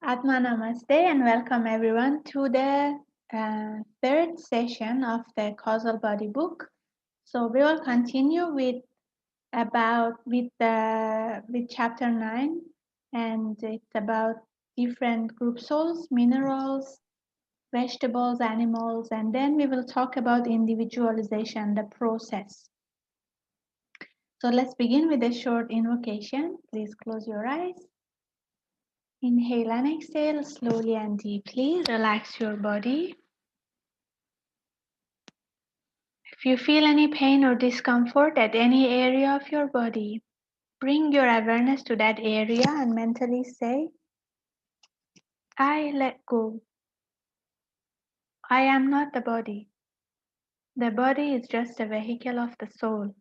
Atma Namaste and welcome everyone to the third session of the Causal Body book. So we will continue with chapter 9, and it's about different group souls, minerals, vegetables, animals, and then we will talk about individualization, the process. So let's begin with a short invocation. Please close your eyes. Inhale and exhale slowly and deeply. Relax your body. If you feel any pain or discomfort at any area of your body, bring your awareness to that area and mentally say, I let go. I am not the body. The body is just a vehicle of the soul.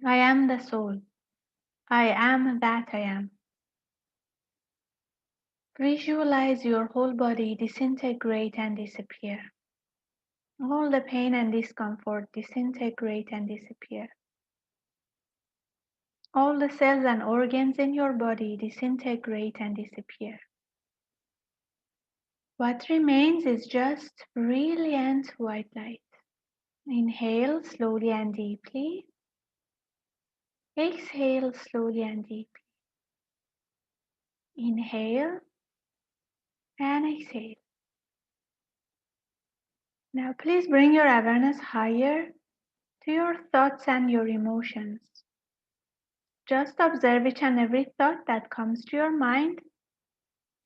I am the soul. I am that I am. Visualize your whole body disintegrate and disappear. All the pain and discomfort disintegrate and disappear. All the cells and organs in your body disintegrate and disappear. What remains is just brilliant white light. Inhale slowly and deeply. Exhale slowly and deeply. Inhale and exhale. Now please bring your awareness higher to your thoughts and your emotions. Just observe each and every thought that comes to your mind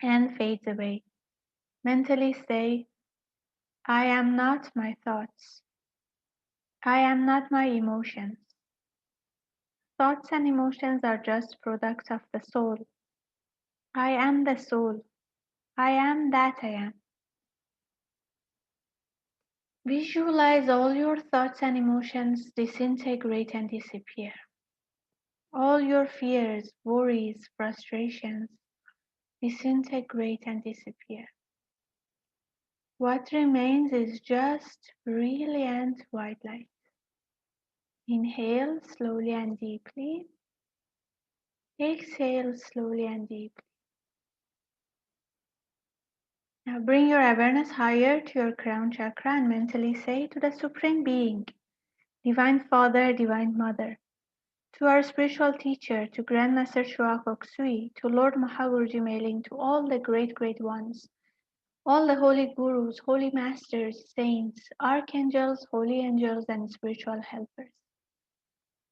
and fades away. Mentally say, I am not my thoughts. I am not my emotions. Thoughts and emotions are just products of the soul. I am the soul. I am that I am. Visualize all your thoughts and emotions disintegrate and disappear. All your fears, worries, frustrations disintegrate and disappear. What remains is just brilliant white light. Inhale slowly and deeply. Exhale slowly and deeply. Now bring your awareness higher to your crown chakra and mentally say to the Supreme Being, Divine Father, Divine Mother, to our spiritual teacher, to Grandmaster Shuak Oksui, to Lord Mahaguruji Mailing, to all the great ones, all the holy gurus, holy masters, saints, archangels, holy angels, and spiritual helpers.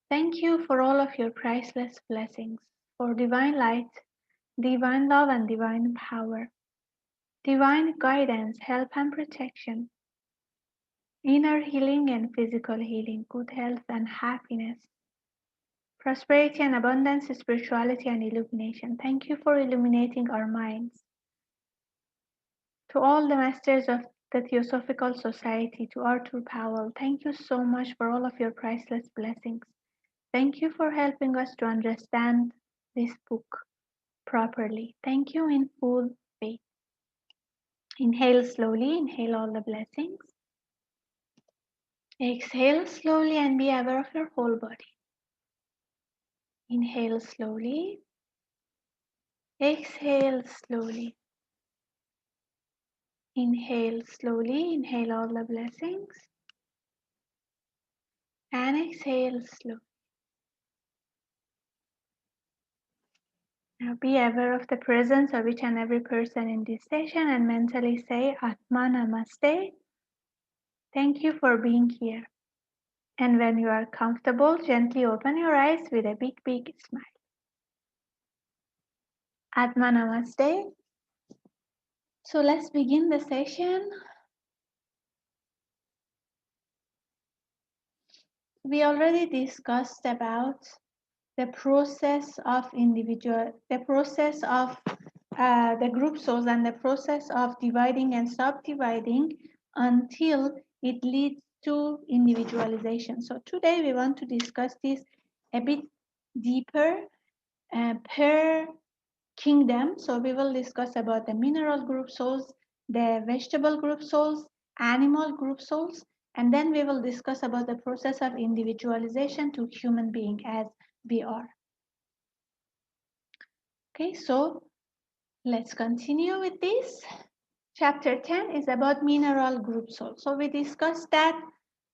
Thank you for all of your priceless blessings, for divine light, divine love, and divine power, divine guidance, help, and protection, inner healing and physical healing, good health and happiness, prosperity and abundance, spirituality and illumination. Thank you for illuminating our minds. To all the masters of the Theosophical Society, to Arthur Powell, thank you so much for all of your priceless blessings. Thank you for helping us to understand this book properly. Thank you in full faith. Inhale slowly, inhale all the blessings. Exhale slowly and be aware of your whole body. Inhale slowly. Exhale slowly. Inhale slowly. Inhale all the blessings. And exhale slowly. Now be aware of the presence of each and every person in this session and mentally say Atma Namaste. Thank you for being here. And when you are comfortable, gently open your eyes with a big smile. Atma Namaste. So let's begin the session. We already discussed about the process of the group souls and the process of dividing and subdividing until it leads to individualization. So today we want to discuss this a bit deeper per kingdom. So we will discuss about the mineral group souls, the vegetable group souls, animal group souls, and then we will discuss about the process of individualization to human being as we are. Okay, so Let's continue with this. Chapter 10 is about mineral group soul. So we discussed that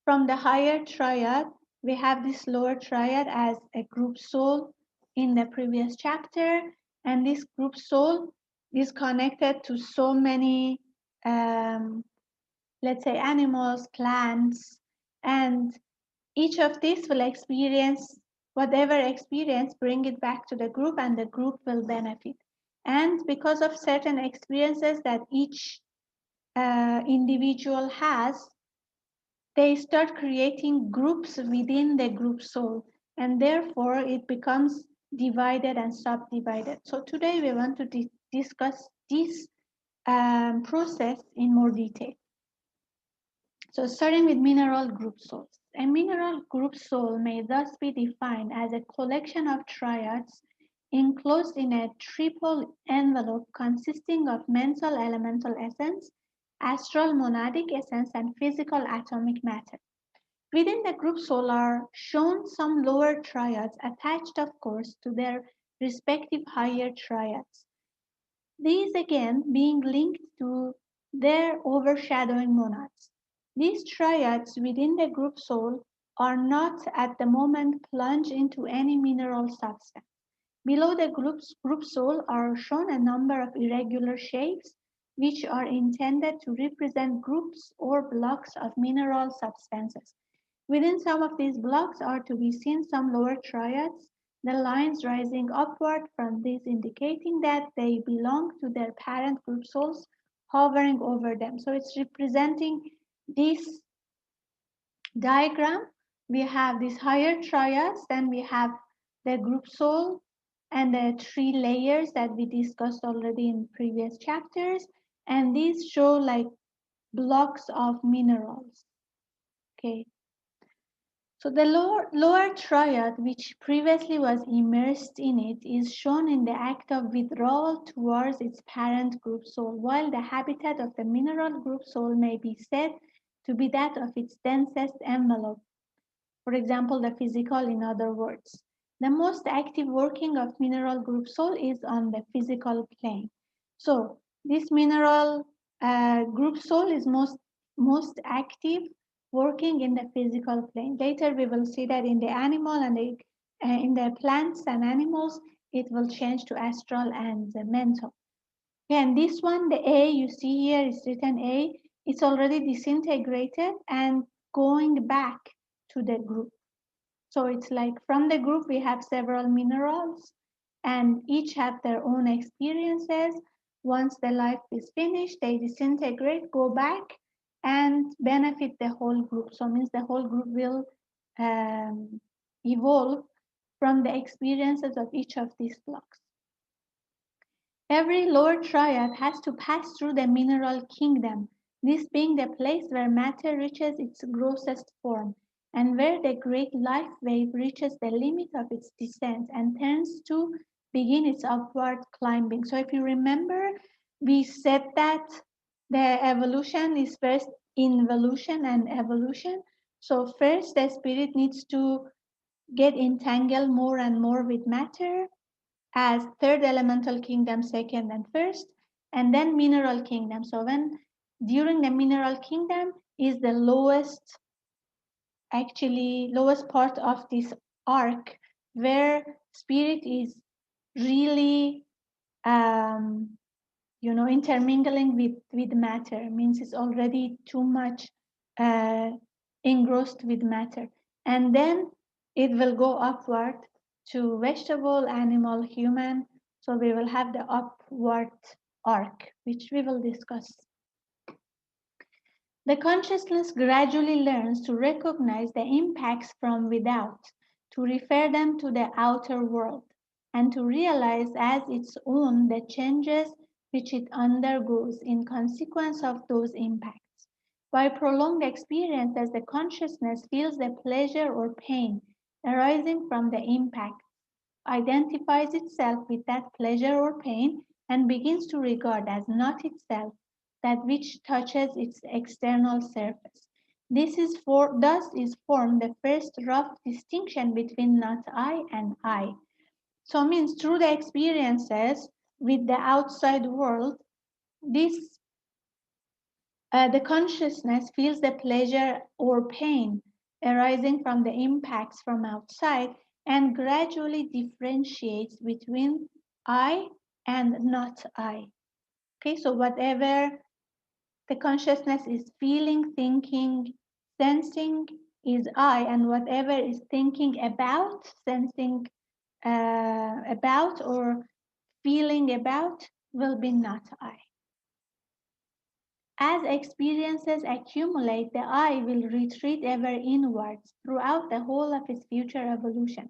from the higher triad, we have this lower triad as a group soul in the previous chapter, and this group soul is connected to so many, let's say, animals, plants, and each of these will experience whatever experience, bring it back to the group, and the group will benefit. And because of certain experiences that each individual has, they start creating groups within the group soul, and therefore it becomes divided and subdivided. So today we want to discuss this process in more detail. So starting with mineral group souls. A mineral group soul may thus be defined as a collection of triads enclosed in a triple envelope consisting of mental elemental essence, astral monadic essence, and physical atomic matter. Within the group soul are shown some lower triads attached, of course, to their respective higher triads. These again being linked to their overshadowing monads. These triads within the group soul are not at the moment plunged into any mineral substance. Below the group soul are shown a number of irregular shapes which are intended to represent groups or blocks of mineral substances. Within some of these blocks are to be seen some lower triads, the lines rising upward from these indicating that they belong to their parent group souls hovering over them. So it's representing this diagram. We have these higher triads, then we have the group soul and the three layers that we discussed already in previous chapters. And these show like blocks of minerals. Okay. So the lower triad, which previously was immersed in it, is shown in the act of withdrawal towards its parent group soul, while the habitat of the mineral group soul may be said to be that of its densest envelope. For example, the physical, in other words. The most active working of mineral group soul is on the physical plane. So this mineral group soul is most active working in the physical plane. Later we will see that in the animal and in the plants and animals, it will change to astral and mental. And this one, the A you see here is written A, it's already disintegrated and going back to the group. So it's like from the group we have several minerals and each have their own experiences. Once the life is finished, they disintegrate, go back and benefit the whole group. So it means the whole group will evolve from the experiences of each of these blocks. Every lower triad has to pass through the mineral kingdom, this being the place where matter reaches its grossest form, and where the great life wave reaches the limit of its descent and turns to begin its upward climbing. So if you remember, we said that the evolution is first involution and evolution. So first the spirit needs to get entangled more and more with matter as third elemental kingdom, second and first, and then mineral kingdom. So when during the mineral kingdom is the lowest, actually lowest part of this arc where spirit is really intermingling with matter, means it's already too much uh, engrossed with matter, and then it will go upward to vegetable, animal, human. So we will have the upward arc, which we will discuss. The consciousness gradually learns to recognize the impacts from without, to refer them to the outer world, and to realize as its own the changes which it undergoes in consequence of those impacts. By prolonged experience, as the consciousness feels the pleasure or pain arising from the impact, identifies itself with that pleasure or pain, and begins to regard as not itself that which touches its external surface. Thus is formed the first rough distinction between not I and I. So it means through the experiences, with the outside world, this the consciousness feels the pleasure or pain arising from the impacts from outside and gradually differentiates between I and not I. Okay, so whatever the consciousness is feeling, thinking, sensing is I, and whatever is thinking about, sensing about, or feeling about will be not I. As experiences accumulate, the I will retreat ever inwards throughout the whole of its future evolution,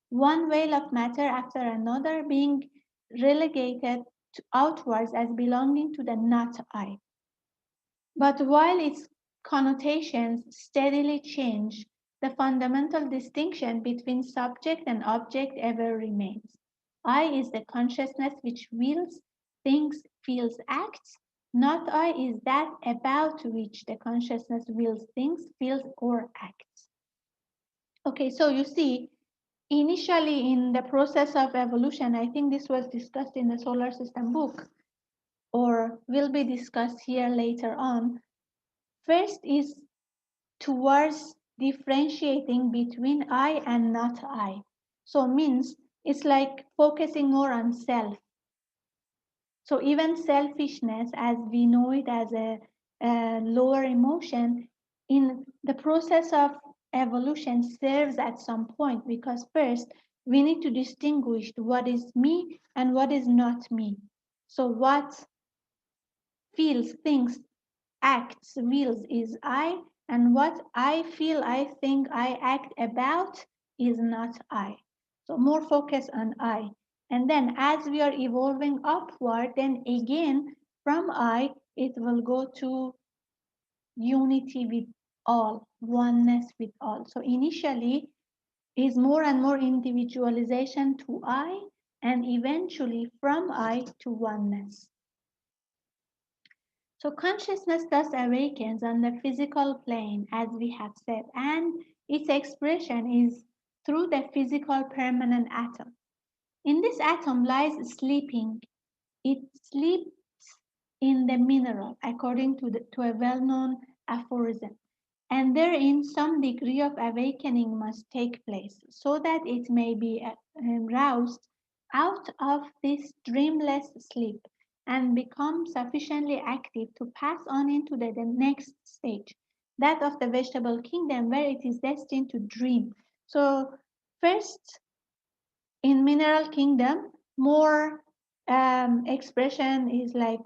one veil of matter after another being relegated outwards as belonging to the not I. But while its connotations steadily change, the fundamental distinction between subject and object ever remains. I is the consciousness which wills, thinks, feels, acts. Not I is that about which the consciousness wills, thinks, feels, or acts. Okay, so you see, initially in the process of evolution, I think this was discussed in the solar system book or will be discussed here later on. First is towards differentiating between I and not I. So means it's like focusing more on self. So even selfishness, as we know it as a lower emotion, in the process of evolution serves at some point because first we need to distinguish what is me and what is not me. So what feels, thinks, acts, wills is I, and what I feel, I think, I act about is not I. So more focus on I. And then as we are evolving upward, then again from I, it will go to unity with all, oneness with all. So initially is more and more individualization to I, and eventually from I to oneness. So consciousness thus awakens on the physical plane, as we have said, and its expression is through the physical permanent atom. In this atom lies sleeping. It sleeps in the mineral, according to a well-known aphorism. And therein some degree of awakening must take place, so that it may be roused out of this dreamless sleep and become sufficiently active to pass on into the next stage, that of the vegetable kingdom, where it is destined to dream. So first, in mineral kingdom, more expression is like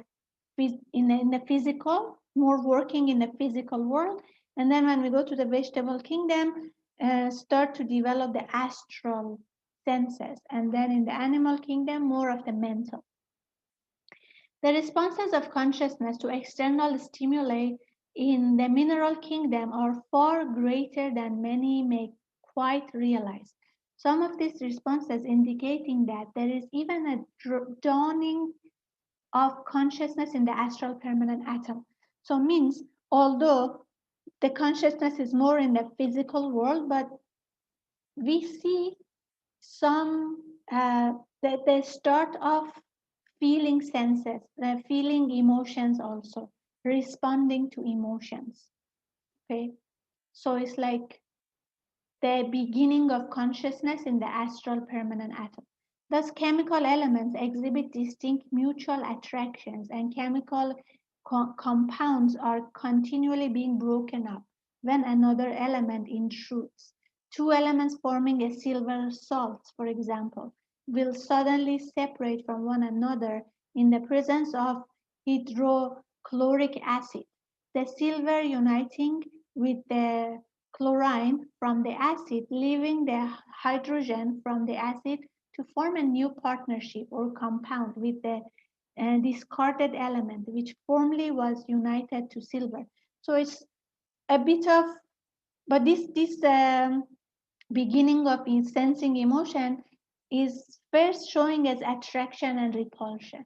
in the physical, more working in the physical world. And then when we go to the vegetable kingdom, start to develop the astral senses. And then in the animal kingdom, more of the mental. The responses of consciousness to external stimuli in the mineral kingdom are far greater than many may quite realize. Some of these responses indicating that there is even a dawning of consciousness in the astral permanent atom. So means although the consciousness is more in the physical world, but we see some the start of feeling senses, feeling emotions also, responding to emotions. Okay, so it's like the beginning of consciousness in the astral permanent atom. Thus, chemical elements exhibit distinct mutual attractions, and chemical compounds are continually being broken up when another element intrudes. Two elements forming a silver salt, for example, will suddenly separate from one another in the presence of hydrochloric acid. The silver uniting with the chlorine from the acid, leaving the hydrogen from the acid to form a new partnership or compound with the discarded element, which formerly was united to silver. So it's a bit of, but this beginning of sensing emotion is first showing as attraction and repulsion.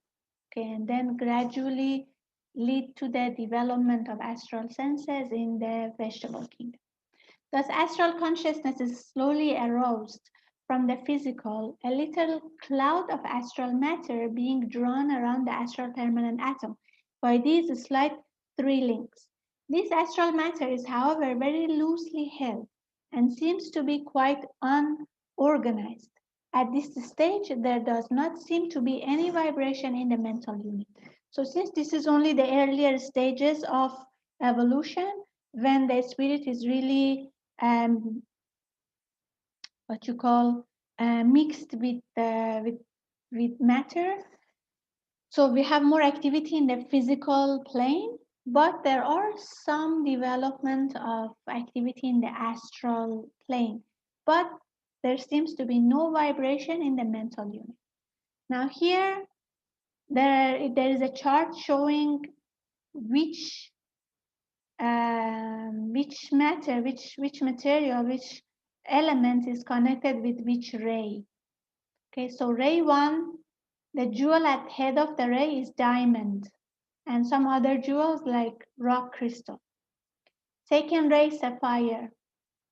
Okay, and then gradually lead to the development of astral senses in the vegetable kingdom. Thus, astral consciousness is slowly aroused from the physical, a little cloud of astral matter being drawn around the astral permanent atom by these slight three links. This astral matter is, however, very loosely held and seems to be quite unorganized. At this stage, there does not seem to be any vibration in the mental unit. So since this is only the earlier stages of evolution, when the spirit is really what you call mixed with matter. So we have more activity in the physical plane, but there are some development of activity in the astral plane. But there seems to be no vibration in the mental unit. Now here, there is a chart showing which material, which element is connected with which ray. Okay, so ray 1, the jewel at head of the ray is diamond, and some other jewels like rock crystal. Second ray, sapphire,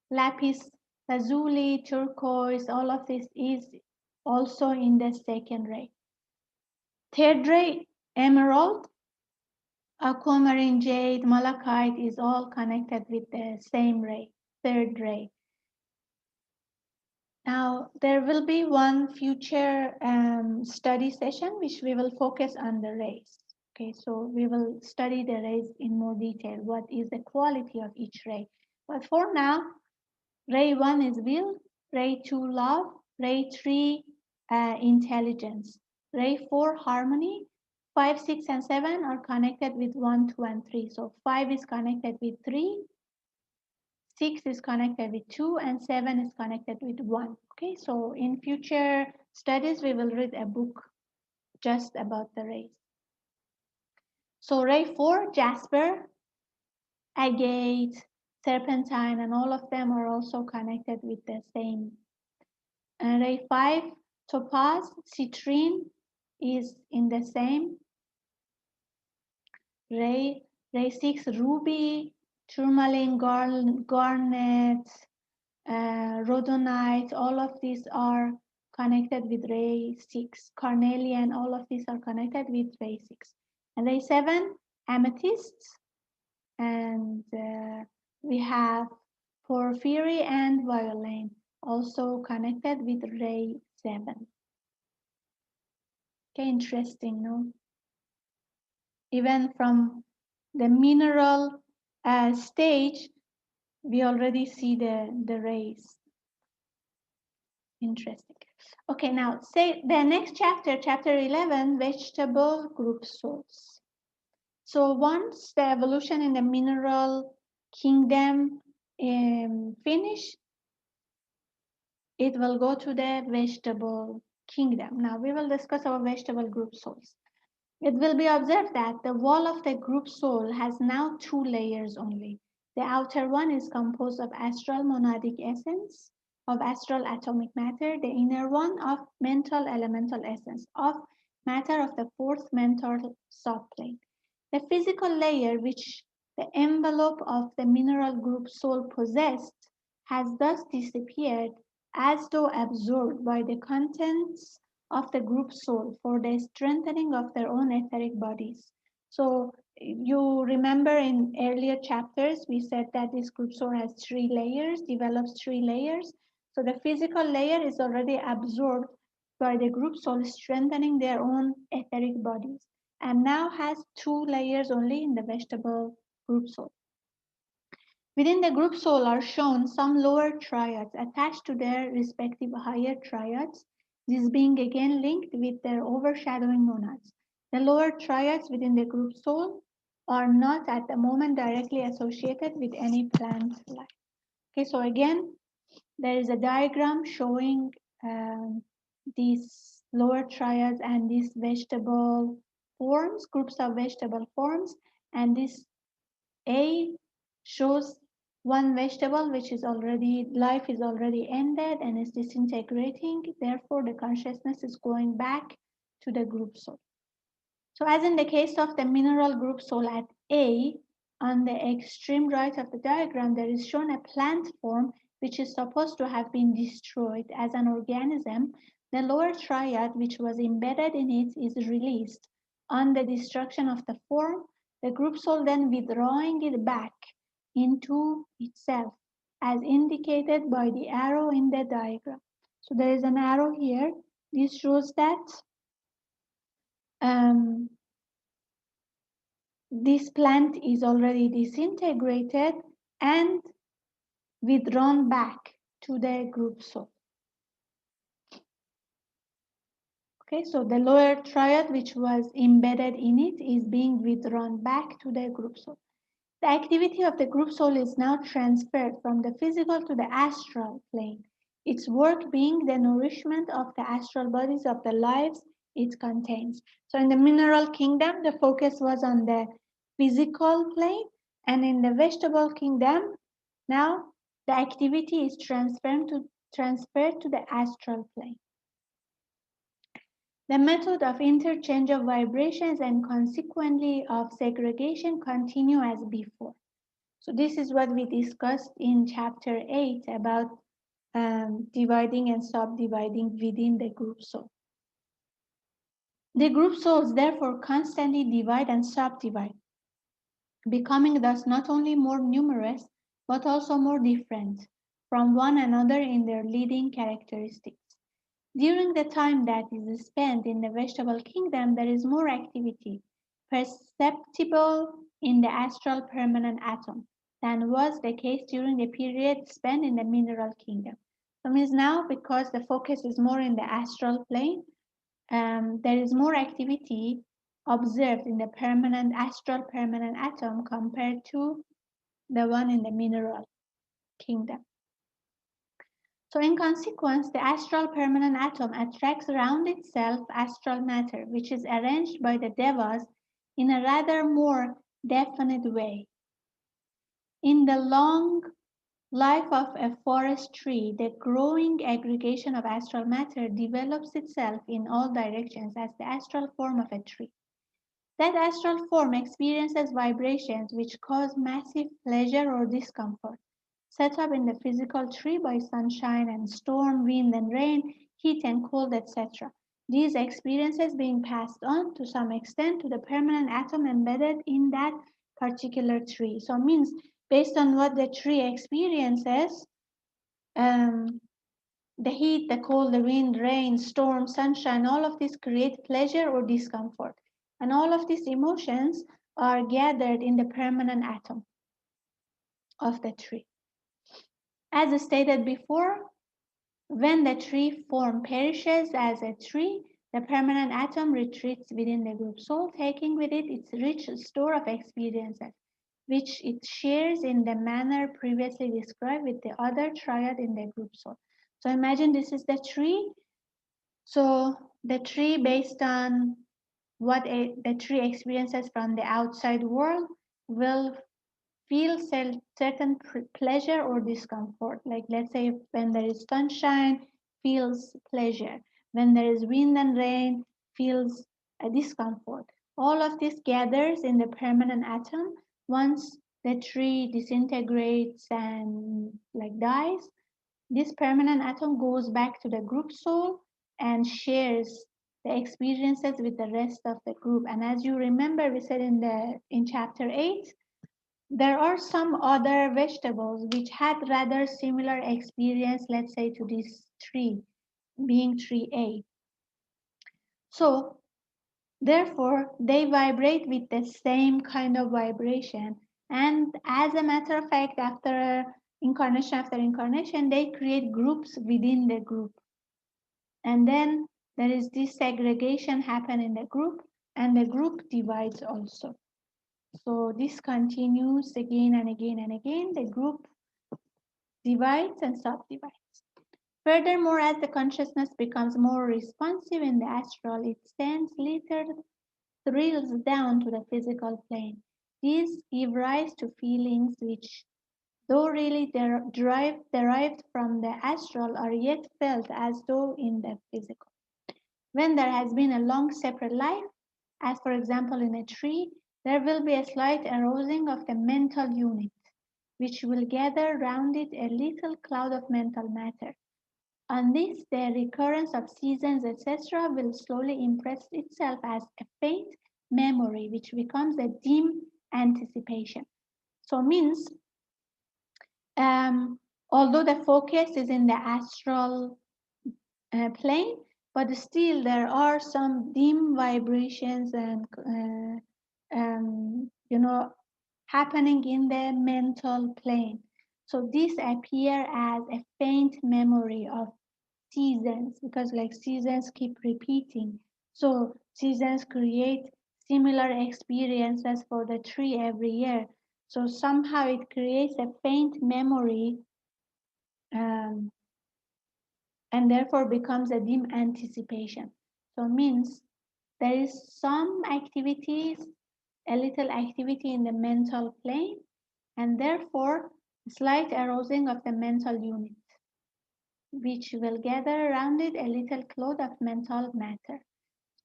lapis lazuli, turquoise, all of this is also in the second ray. Third ray, emerald, aquamarine, jade, malachite is all connected with the same ray, third ray. Now, there will be one future study session which we will focus on the rays. Okay, so we will study the rays in more detail. What is the quality of each ray? But for now, ray 1 is will, ray 2 love, ray 3 intelligence, ray 4 harmony, 5, 6, and 7 are connected with 1, 2, and 3. So 5 is connected with 3, 6 is connected with 2, and 7 is connected with 1. Okay, so in future studies, we will read a book just about the rays. So ray 4, jasper, agate, serpentine, and all of them are also connected with the same. And ray 5, topaz, citrine is in the same. Ray 6, ruby, tourmaline, garnet, rhodonite, all of these are connected with ray 6. Carnelian, all of these are connected with ray 6. And ray 7, amethyst. And we have porphyry and violin, also connected with ray 7. Okay, interesting, no? Even from the mineral stage, we already see the rays. Interesting. Okay, now say the next chapter, chapter 11, vegetable group souls. So once the evolution in the mineral kingdom finish, it will go to the vegetable kingdom. Now we will discuss our vegetable group souls. It will be observed that the wall of the group soul has now 2 layers only. The outer one is composed of astral monadic essence, of astral atomic matter, the inner one of mental elemental essence, of matter of the 4th mental subplane. The physical layer which the envelope of the mineral group soul possessed has thus disappeared as though absorbed by the contents of the group soul for the strengthening of their own etheric bodies. So you remember in earlier chapters, we said that this group soul has 3 layers, develops 3 layers. So the physical layer is already absorbed by the group soul, strengthening their own etheric bodies, and now has 2 layers only in the vegetable group soul. Within the group soul are shown some lower triads attached to their respective higher triads, these being again linked with their overshadowing monads. The lower triads within the group soul are not at the moment directly associated with any plant life. Okay, so again, there is a diagram showing these lower triads and these vegetable forms, groups of vegetable forms, and this A shows one vegetable which is already, life is already ended and is disintegrating. Therefore, the consciousness is going back to the group soul. So as in the case of the mineral group soul at A, on the extreme right of the diagram, there is shown a plant form which is supposed to have been destroyed as an organism, the lower triad, which was embedded in it, is released. On the destruction of the form, the group soul then withdrawing it back into itself, as indicated by the arrow in the diagram. So there is an arrow here. This shows that um, this plant is already disintegrated and withdrawn back to the group soul. Okay, so the lower triad, which was embedded in it, is being withdrawn back to the group soul. The activity of the group soul is now transferred from the physical to the astral plane, its work being the nourishment of the astral bodies of the lives it contains. So in the mineral kingdom, the focus was on the physical plane, and in the vegetable kingdom, now the activity is transferred to the astral plane. The method of interchange of vibrations and consequently of segregation continue as before. So this is what we discussed in chapter 8 about dividing and subdividing within the group soul. The group souls therefore constantly divide and subdivide, becoming thus not only more numerous, but also more different from one another in their leading characteristics. During the time that is spent in the vegetable kingdom, there is more activity perceptible in the astral permanent atom than was the case during the period spent in the mineral kingdom. So means now, because the focus is more in the astral plane, there is more activity observed in the astral permanent atom compared to the one in the mineral kingdom. So in consequence, the astral permanent atom attracts around itself astral matter, which is arranged by the devas in a rather more definite way. In the long life of a forest tree, the growing aggregation of astral matter develops itself in all directions as the astral form of a tree. That astral form experiences vibrations which cause massive pleasure or discomfort, set up in the physical tree by sunshine and storm, wind and rain, heat and cold, etc. These experiences being passed on to some extent to the permanent atom embedded in that particular tree. So it means based on what the tree experiences, the heat, the cold, the wind, rain, storm, sunshine, all of these create pleasure or discomfort. And all of these emotions are gathered in the permanent atom of the tree. As stated before, when the tree form perishes as a tree, the permanent atom retreats within the group soul, taking with it its rich store of experiences, which it shares in the manner previously described with the other triad in the group soul. So imagine this is the tree. So the tree, based on what the tree experiences from the outside world, will feel certain pleasure or discomfort. Like let's say when there is sunshine, feels pleasure. When there is wind and rain, feels a discomfort. All of this gathers in the permanent atom. Once the tree disintegrates and like dies, this permanent atom goes back to the group soul and shares the experiences with the rest of the group. And as you remember, we said in chapter 8, there are some other vegetables which had rather similar experience, let's say, to this tree, being tree A. So, therefore, they vibrate with the same kind of vibration. And as a matter of fact, after incarnation, they create groups within the group. And then there is this segregation happen in the group, and the group divides also. So this continues again and again and again. The group divides and subdivides. Furthermore, as the consciousness becomes more responsive in the astral, it sends little thrills down to the physical plane. These give rise to feelings which, though really derived from the astral, are yet felt as though in the physical. When there has been a long separate life, as for example in a tree, there will be a slight arousing of the mental unit. which will gather round it a little cloud of mental matter. On this, the recurrence of seasons, etc., will slowly impress itself as a faint memory, which becomes a dim anticipation. So, means although the focus is in the astral plane, but still there are some dim vibrations and happening in the mental plane. So these appear as a faint memory of seasons, because like seasons keep repeating. So seasons create similar experiences for the tree every year. So somehow it creates a faint memory, um, and therefore becomes a dim anticipation. So means there is some activities, a little activity in the mental plane, and therefore slight arousing of the mental unit, which will gather around it a little cloud of mental matter.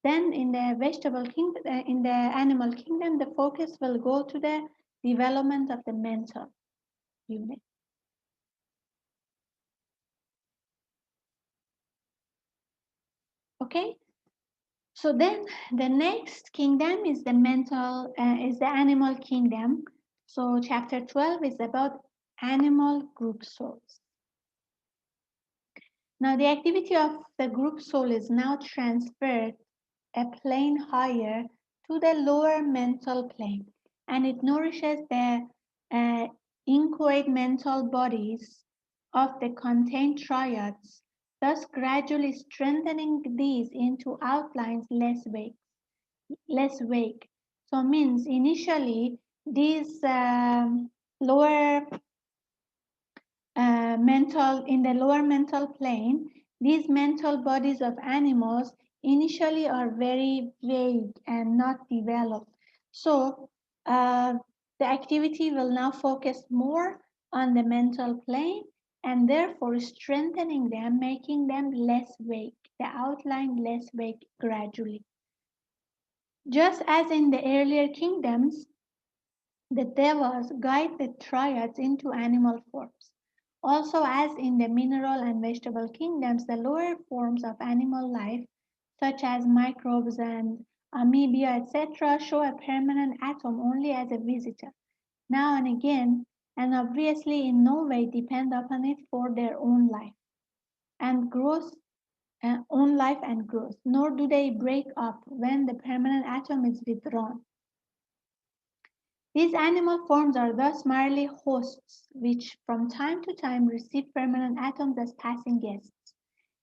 Then in the vegetable kingdom, in the animal kingdom, the focus will go to the development of the mental unit. Okay, so then the next kingdom is the is the animal kingdom. So chapter 12 is about animal group souls. Now the activity of the group soul is now transferred a plane higher to the lower mental plane, and it nourishes the uh, inchoate mental bodies of the contained triads, thus gradually strengthening these into outlines less vague. So means initially these lower in the lower mental plane, these mental bodies of animals initially are very vague and not developed. So the activity will now focus more on the mental plane and therefore strengthening them, making them less vague, the outline less vague gradually. Just as in the earlier kingdoms, the devas guide the triads into animal forms. Also, as in the mineral and vegetable kingdoms, the lower forms of animal life, such as microbes and amoeba, etc., show a permanent atom only as a visitor, now and again, and obviously in no way depend upon it for their own life and growth, nor do they break up when the permanent atom is withdrawn. These animal forms are thus merely hosts, which from time to time receive permanent atoms as passing guests.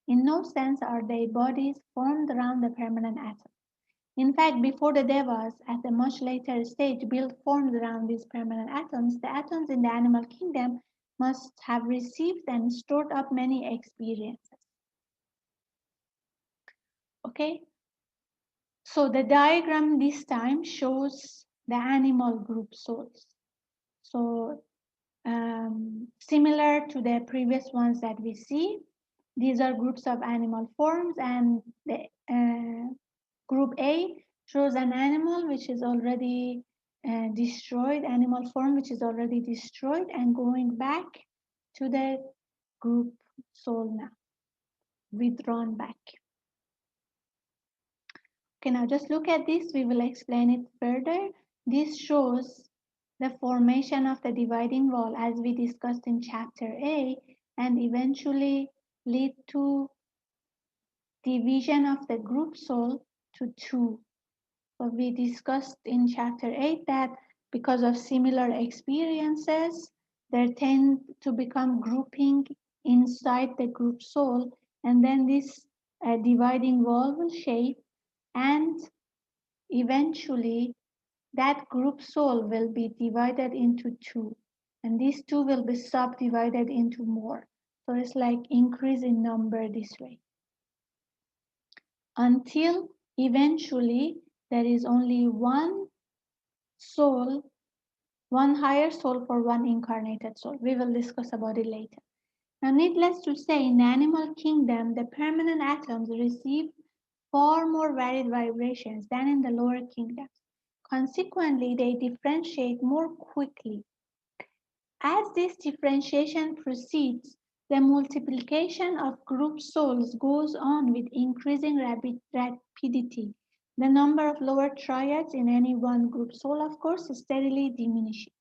In no sense are they bodies formed around the permanent atom. In fact, before the devas, at a much later stage, built forms around these permanent atoms, the atoms in the animal kingdom must have received and stored up many experiences. Okay, so the diagram this time shows the animal group souls. So similar to the previous ones that we see, these are groups of animal forms, and the group A shows an animal which is already destroyed, animal form which is already destroyed, and going back to the group soul now, withdrawn back. Okay, now just look at this, we will explain it further. This shows the formation of the dividing wall as we discussed in chapter A, and eventually lead to division of the group soul to two. So we discussed in chapter 8 that because of similar experiences, there tend to become grouping inside the group soul, and then this dividing wall will shape, and eventually that group soul will be divided into two, and these two will be subdivided into more. So it's like increase in number this way, until eventually there is only one soul, one higher soul for one incarnated soul. We will discuss about it later. Now, needless to say, in the animal kingdom, the permanent atoms receive far more varied vibrations than in the lower kingdoms. Consequently, they differentiate more quickly As this differentiation proceeds, the multiplication of group souls goes on with increasing rapidity. The number of lower triads in any one group soul, of course, is steadily diminishing.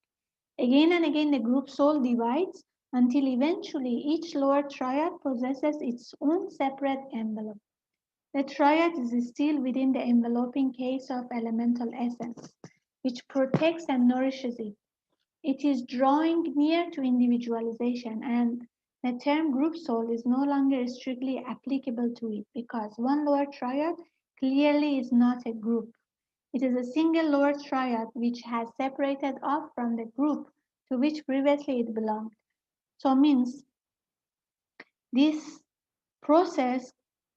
Again and again, the group soul divides until eventually each lower triad possesses its own separate envelope. The triad is still within the enveloping case of elemental essence, which protects and nourishes it. It is drawing near to individualization, and the term group soul is no longer strictly applicable to it because one lower triad clearly is not a group. It is a single lower triad which has separated off from the group to which previously it belonged. So means this process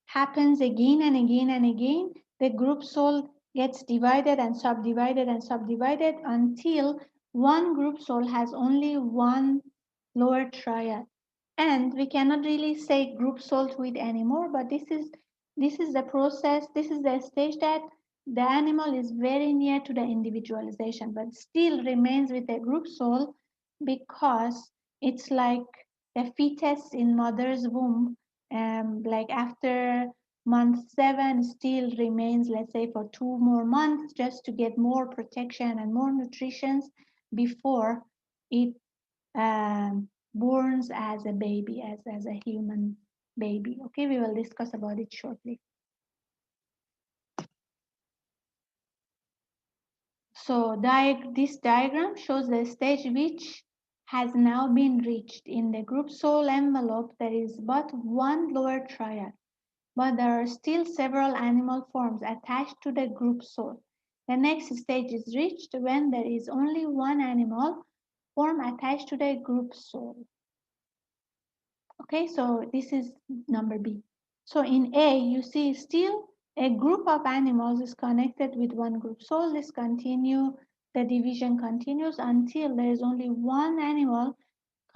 happens again and again and again. The group soul gets divided and subdivided and subdivided until one group soul has only one lower triad. And we cannot really say group soul to it anymore, but this is the process, this is the stage that the animal is very near to the individualization, but still remains with a group soul because it's like the fetus in mother's womb, like after month 7 still remains, let's say, for 2 more months just to get more protection and more nutrition before it borns as a baby, as a human baby. Okay, we will discuss about it shortly. So this diagram shows the stage which has now been reached. In the group soul envelope, there is but one lower triad, but there are still several animal forms attached to the group soul. The next stage is reached when there is only one animal form attached to the group soul. Okay, so this is number B. So in A, you see still a group of animals is connected with one group. So this the division continues until there is only one animal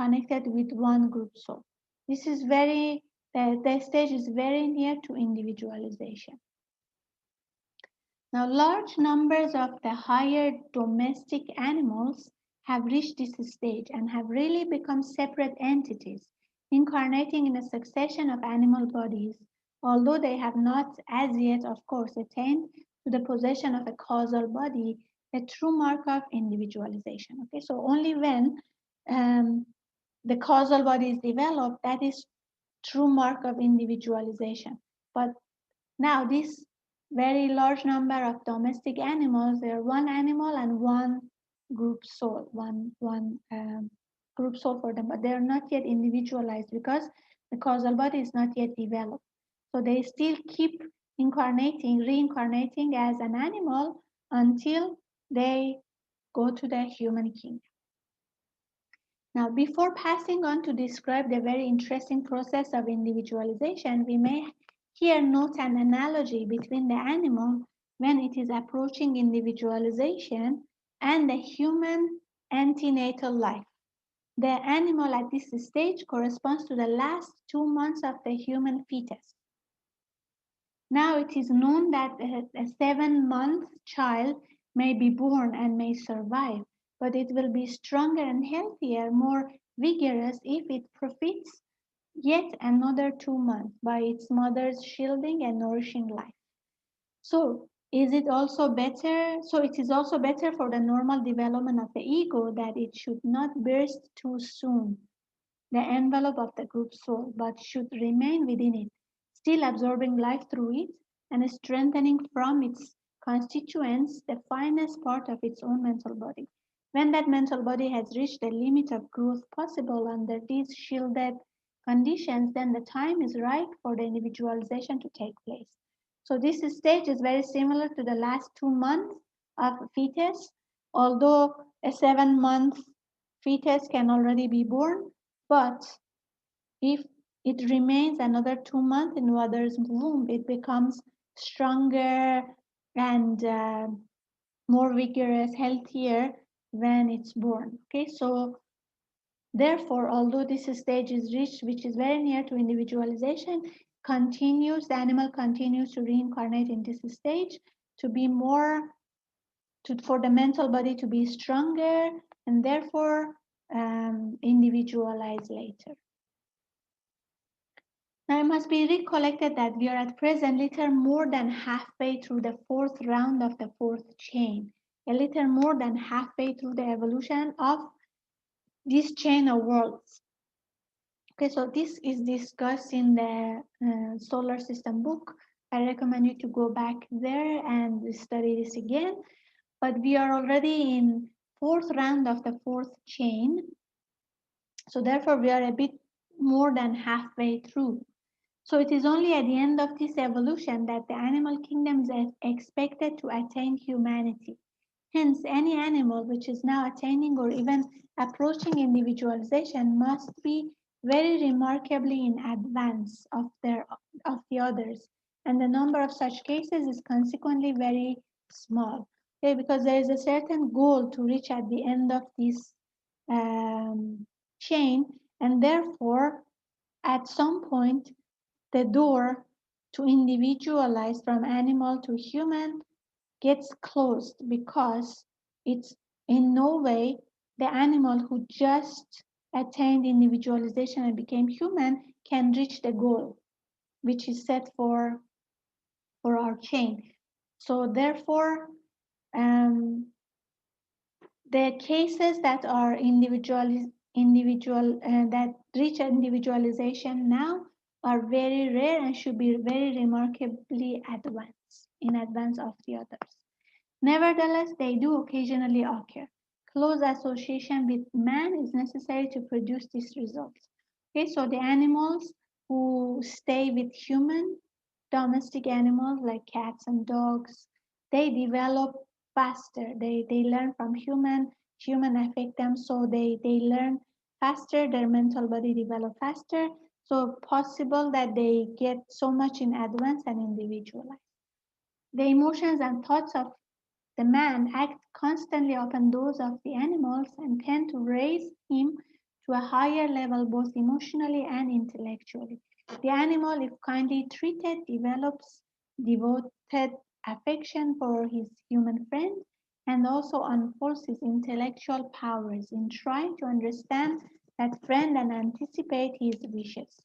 connected with one group soul. This is the stage is very near to individualization. Now, large numbers of the higher domestic animals have reached this stage and have really become separate entities, incarnating in a succession of animal bodies, although they have not as yet, of course, attained to the possession of a causal body, a true mark of individualization. Okay, so only when the causal body is developed, that is true mark of individualization. But now this very large number of domestic animals, they are one animal and one group soul, one group soul for them, but they are not yet individualized because the causal body is not yet developed. So they still keep reincarnating as an animal until they go to the human kingdom. Now, before passing on to describe the very interesting process of individualization, we may here note an analogy between the animal when it is approaching individualization and the human antenatal life. The animal at this stage corresponds to the last 2 months of the human fetus. Now it is known that a 7-month child may be born and may survive, but it will be stronger and healthier, more vigorous if it profits yet another 2 months by its mother's shielding and nourishing life. So it is also better for the normal development of the ego that it should not burst too soon, the envelope of the group soul, but should remain within it, still absorbing life through it and strengthening from its constituents the finest part of its own mental body. When that mental body has reached the limit of growth possible under these shielded conditions, then the time is right for the individualization to take place. So this stage is very similar to the last 2 months of fetus, although a 7-month fetus can already be born, but if it remains another 2 months in mother's womb, it becomes stronger and more vigorous, healthier when it's born. Okay, so therefore, although this stage is reached, which is very near to individualization, the animal continues to reincarnate in this stage to be for the mental body to be stronger, and therefore individualize later. Now it must be recollected that we are at present little more than halfway through the fourth round of the fourth chain, a little more than halfway through the evolution of this chain of worlds. Okay, so this is discussed in the solar system book. I recommend you to go back there and study this again. But we are already in fourth round of the fourth chain. So therefore we are a bit more than halfway through. So it is only at the end of this evolution that the animal kingdom is expected to attain humanity. Hence, any animal which is now attaining or even approaching individualization must be very remarkably in advance of the others. And the number of such cases is consequently very small. Okay, because there is a certain goal to reach at the end of this chain, and therefore, at some point, the door to individualize from animal to human gets closed because it's in no way the animal who just attained individualization and became human can reach the goal which is set for our chain. So therefore, the cases that are that reach individualization now are very rare and should be very remarkably advanced in advance of the others. Nevertheless, they do occasionally occur. Close association with man is necessary to produce these results. Okay, so the animals who stay with human, domestic animals like cats and dogs, they develop faster. They learn from human affect them, so they learn faster, their mental body develop faster. So possible that they get so much in advance and individualized. The emotions and thoughts of the man act constantly upon those of the animals and tend to raise him to a higher level both emotionally and intellectually. The animal, if kindly treated, develops devoted affection for his human friend and also unfolds his intellectual powers in trying to understand that friend and anticipate his wishes.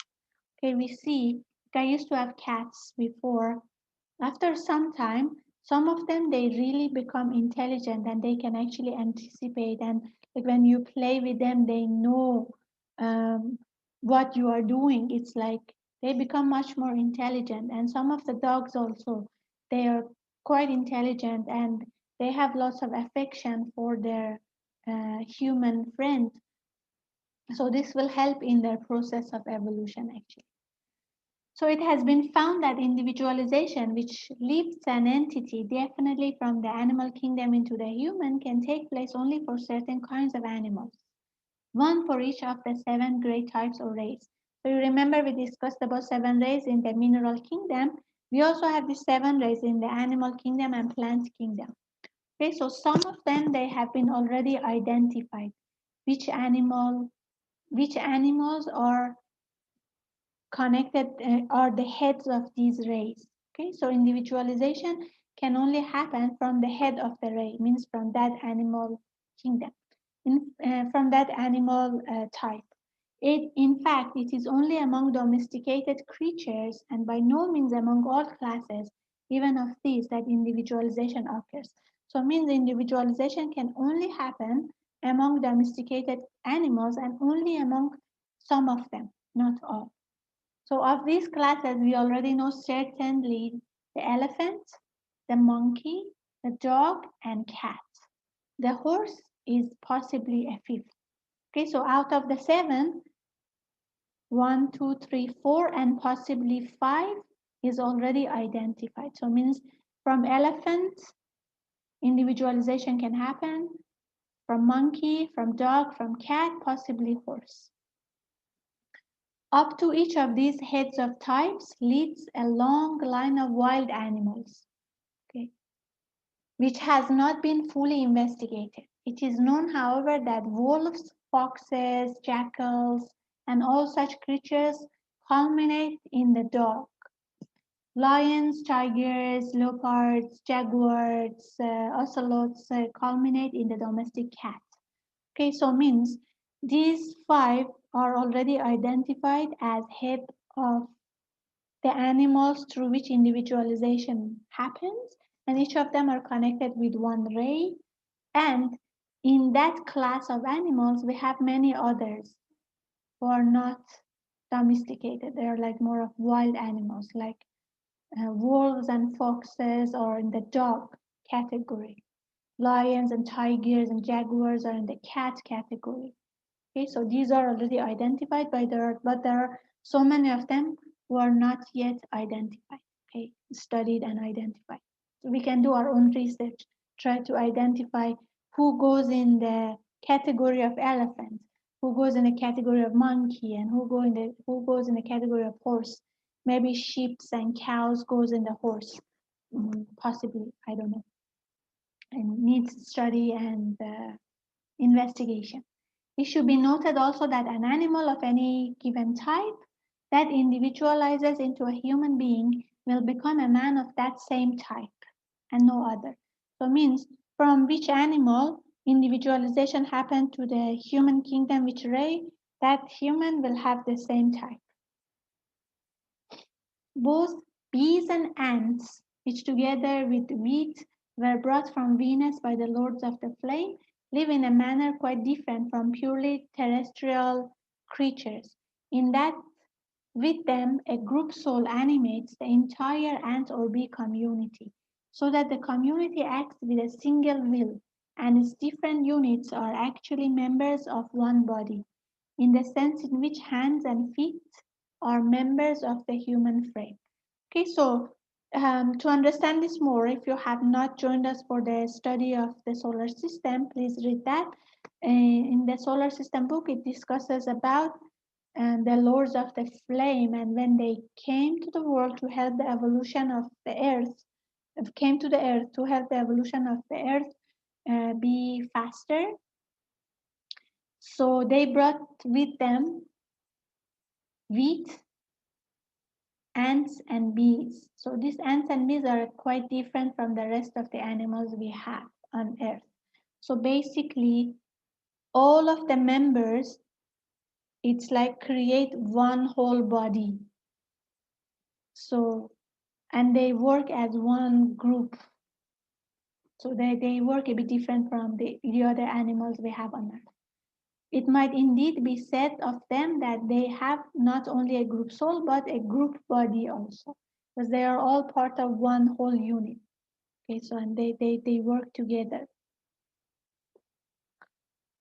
Okay, we see, I used to have cats before. After some time, some of them they really become intelligent and they can actually anticipate, and like when you play with them they know um, what you are doing. It's like they become much more intelligent. And some of the dogs also, they are quite intelligent and they have lots of affection for their human friend. So this will help in their process of evolution actually. So it has been found that individualization, which lifts an entity definitely from the animal kingdom into the human, can take place only for certain kinds of animals, one for each of the seven great types or rays. So you remember we discussed about seven rays in the mineral kingdom. We also have the seven rays in the animal kingdom and plant kingdom. Okay, so some of them they have been already identified. Which animals are connected are the heads of these rays. Okay, so individualization can only happen from the head of the ray, means from that animal kingdom, from that animal type. In fact, it is only among domesticated creatures and by no means among all classes, even of these, that individualization occurs. So it means individualization can only happen among domesticated animals and only among some of them, not all. So of these classes, we already know certainly the elephant, the monkey, the dog, and cat. The horse is possibly a fifth. Okay, so out of the seven, one, two, three, four, and possibly five is already identified. So it means from elephant, individualization can happen. From monkey, from dog, from cat, possibly horse. Up to each of these heads of types leads a long line of wild animals, okay, which has not been fully investigated. It is known, however, that wolves, foxes, jackals, and all such creatures culminate in the dog. Lions, tigers, leopards, jaguars, ocelots culminate in the domestic cat. Okay, so means These five are already identified as head of the animals through which individualization happens, and each of them are connected with one ray. And in that class of animals, we have many others who are not domesticated. They are like more of wild animals, like wolves and foxes are in the dog category. Lions and tigers and jaguars are in the cat category. Okay, so these are already identified, but there are so many of them who are not yet identified, okay, studied and identified. So we can do our own research, try to identify who goes in the category of elephant, who goes in the category of monkey, and who goes in the category of horse. Maybe sheep and cows goes in the horse, possibly, I don't know, and needs study and investigation. It should be noted also that an animal of any given type that individualizes into a human being will become a man of that same type and no other. So it means from which animal individualization happened to the human kingdom, which ray, that human will have the same type. Both bees and ants, which together with wheat were brought from Venus by the lords of the flame, live in a manner quite different from purely terrestrial creatures, in that with them a group soul animates the entire ant or bee community, so that the community acts with a single will, and its different units are actually members of one body, in the sense in which hands and feet are members of the human frame. Okay, so to understand this more, if you have not joined us for the study of the solar system, please read that. In the solar system book, it discusses about the lords of the flame, and when they came to the world to help the evolution of the earth, came to the earth to help the evolution of the earth be faster. So they brought with them wheat, ants and bees. So these ants and bees are quite different from the rest of the animals we have on earth. So basically, all of the members, it's like create one whole body. So, and they work as one group. So they work a bit different from the other animals we have on earth. It might indeed be said of them that they have not only a group soul, but a group body also, because they are all part of one whole unit. Okay, so and they work together.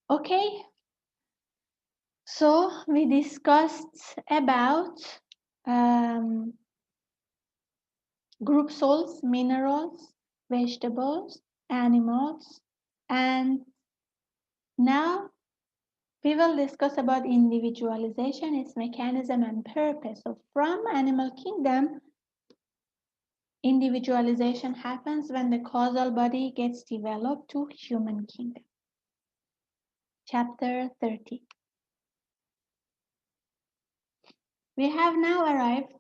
Okay, so we discussed about group souls, minerals, vegetables, animals, and now we will discuss about individualization, its mechanism and purpose. So from animal kingdom, individualization happens when the causal body gets developed to human kingdom. Chapter 30. We have now arrived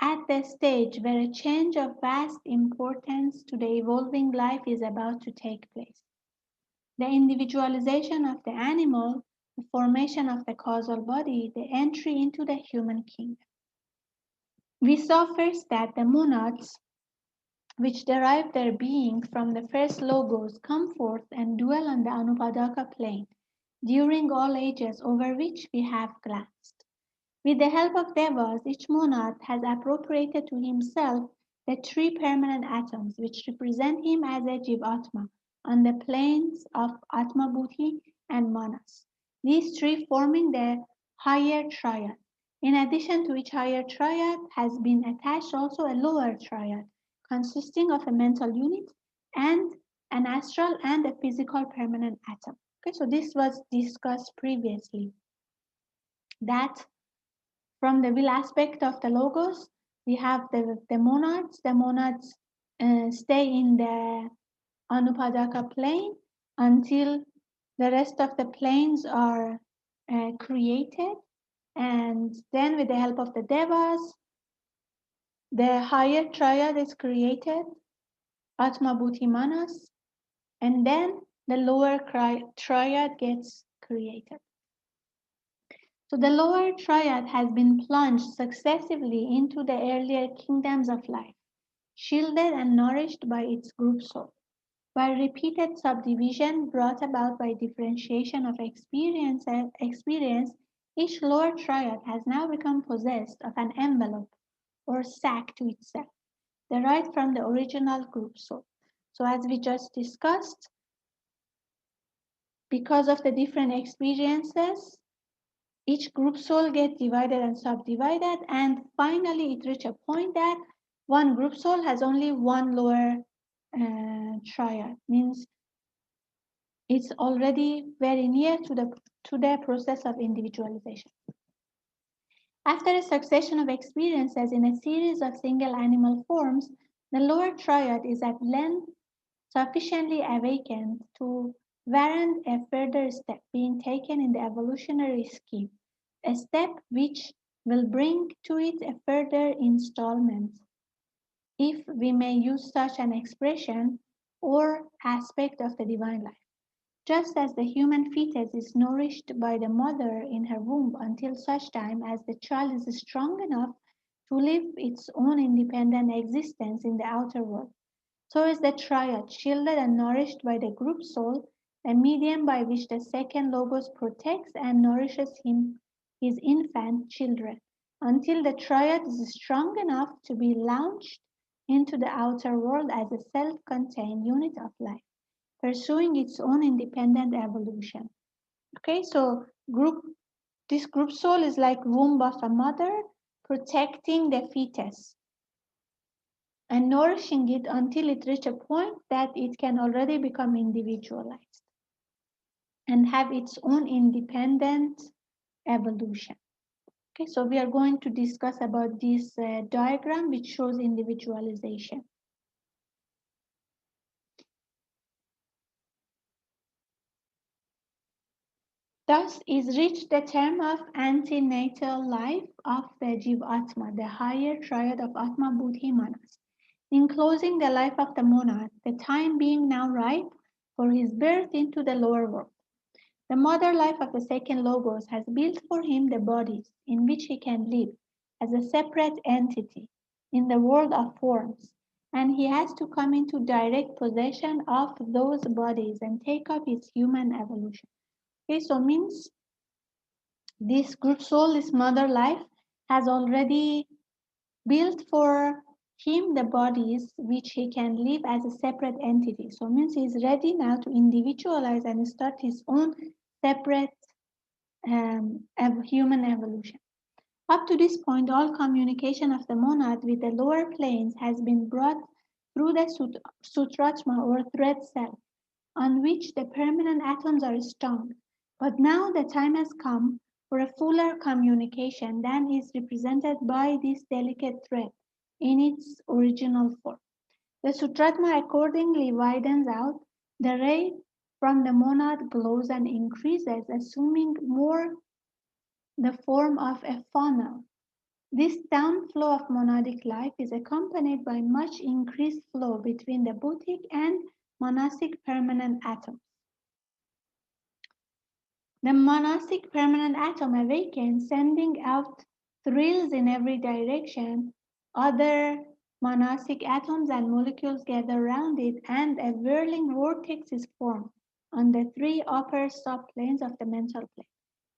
at the stage where a change of vast importance to the evolving life is about to take place. The individualization of the animal, the formation of the causal body, the entry into the human kingdom. We saw first that the monads, which derive their being from the first logos, come forth and dwell on the Anupadaka plane during all ages over which we have glanced. With the help of devas, each monad has appropriated to himself the three permanent atoms which represent him as a Jivatma on the planes of Atma Bhuti and Manas. These three forming the higher triad. In addition to each higher triad has been attached also a lower triad consisting of a mental unit and an astral and a physical permanent atom. Okay, so this was discussed previously. That from the will aspect of the logos, we have the monads. The monads stay in the Anupadaka plane until the rest of the planes are created. And then with the help of the devas, the higher triad is created, Atma Bhuti Manas, and then the lower triad gets created. So the lower triad has been plunged successively into the earlier kingdoms of life, shielded and nourished by its group soul. By repeated subdivision brought about by differentiation of experience, each lower triad has now become possessed of an envelope or sac to itself, derived from the original group soul. So as we just discussed, because of the different experiences, each group soul gets divided and subdivided, and finally it reaches a point that one group soul has only one lower triad, means it's already very near to the process of individualization. After a succession of experiences in a series of single animal forms, the lower triad is at length sufficiently awakened to warrant a further step being taken in the evolutionary scheme, a step which will bring to it a further installment, if we may use such an expression, or aspect of the divine life. Just as the human fetus is nourished by the mother in her womb until such time as the child is strong enough to live its own independent existence in the outer world, so is the triad, shielded and nourished by the group soul, a medium by which the second Logos protects and nourishes his infant children, until the triad is strong enough to be launched into the outer world as a self-contained unit of life, pursuing its own independent evolution. Okay, so this group soul is like womb of a mother protecting the fetus and nourishing it until it reaches a point that it can already become individualized and have its own independent evolution. Okay, so we are going to discuss about this diagram which shows individualization. Thus is reached the term of antenatal life of the Jivatma, the higher triad of Atma Buddhi Manas, enclosing the life of the monad, the time being now ripe for his birth into the lower world. The mother life of the second Logos has built for him the bodies in which he can live as a separate entity in the world of forms, and he has to come into direct possession of those bodies and take up his human evolution. Okay, so means this group soul, this mother life, has already built for him the bodies which he can live as a separate entity. So means he is ready now to individualize and start his own separate human evolution. Up to this point, all communication of the monad with the lower planes has been brought through the sutratma or thread cell, on which the permanent atoms are strung. But now the time has come for a fuller communication than is represented by this delicate thread in its original form. The sutratma accordingly widens out, the ray from the monad glows and increases, assuming more the form of a funnel. This downflow of monadic life is accompanied by much increased flow between the Buddhic and monastic permanent atoms. The monastic permanent atom awakens, sending out thrills in every direction. Other monastic atoms and molecules gather around it, and a whirling vortex is formed on the three upper subplanes of the mental plane.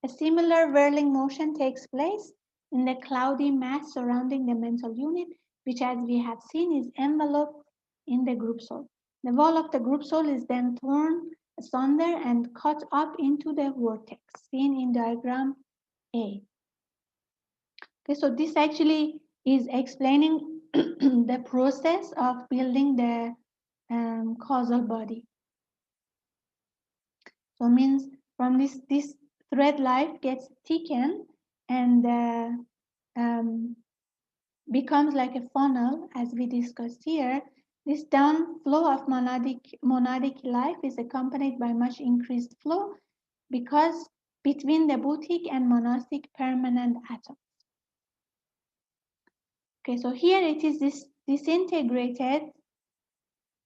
A similar whirling motion takes place in the cloudy mass surrounding the mental unit, which, as we have seen, is enveloped in the group soul. The wall of the group soul is then torn asunder and cut up into the vortex, seen in diagram A. Okay, so this actually is explaining the process of building the causal body. So means from this thread life gets thickened and becomes like a funnel, as we discussed here. This downflow of monadic life is accompanied by much increased flow because between the Buddhic and monastic permanent atoms. Okay, so here it is this disintegrated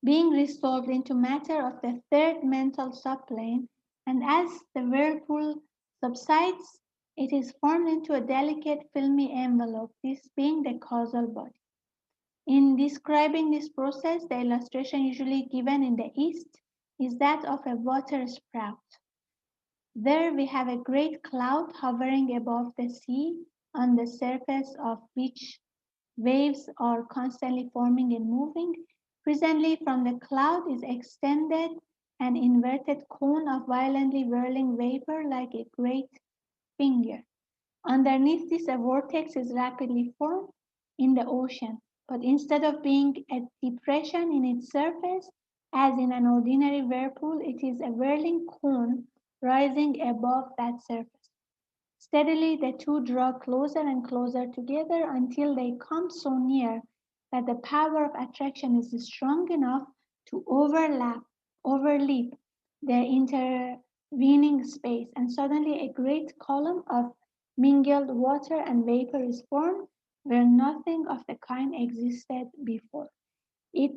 being resolved into matter of the third mental subplane, and as the whirlpool subsides, It is formed into a delicate filmy envelope, this being the causal body. In describing this process, the illustration usually given in the East is that of a water sprout. There we have a great cloud hovering above the sea, on the surface of which waves are constantly forming and moving. Presently, from the cloud is extended an inverted cone of violently whirling vapor like a great finger. Underneath this, a vortex is rapidly formed in the ocean, but instead of being a depression in its surface, as in an ordinary whirlpool, it is a whirling cone rising above that surface. Steadily, the two draw closer and closer together until they come so near that the power of attraction is strong enough to overleap the intervening space, and suddenly a great column of mingled water and vapor is formed where nothing of the kind existed before. It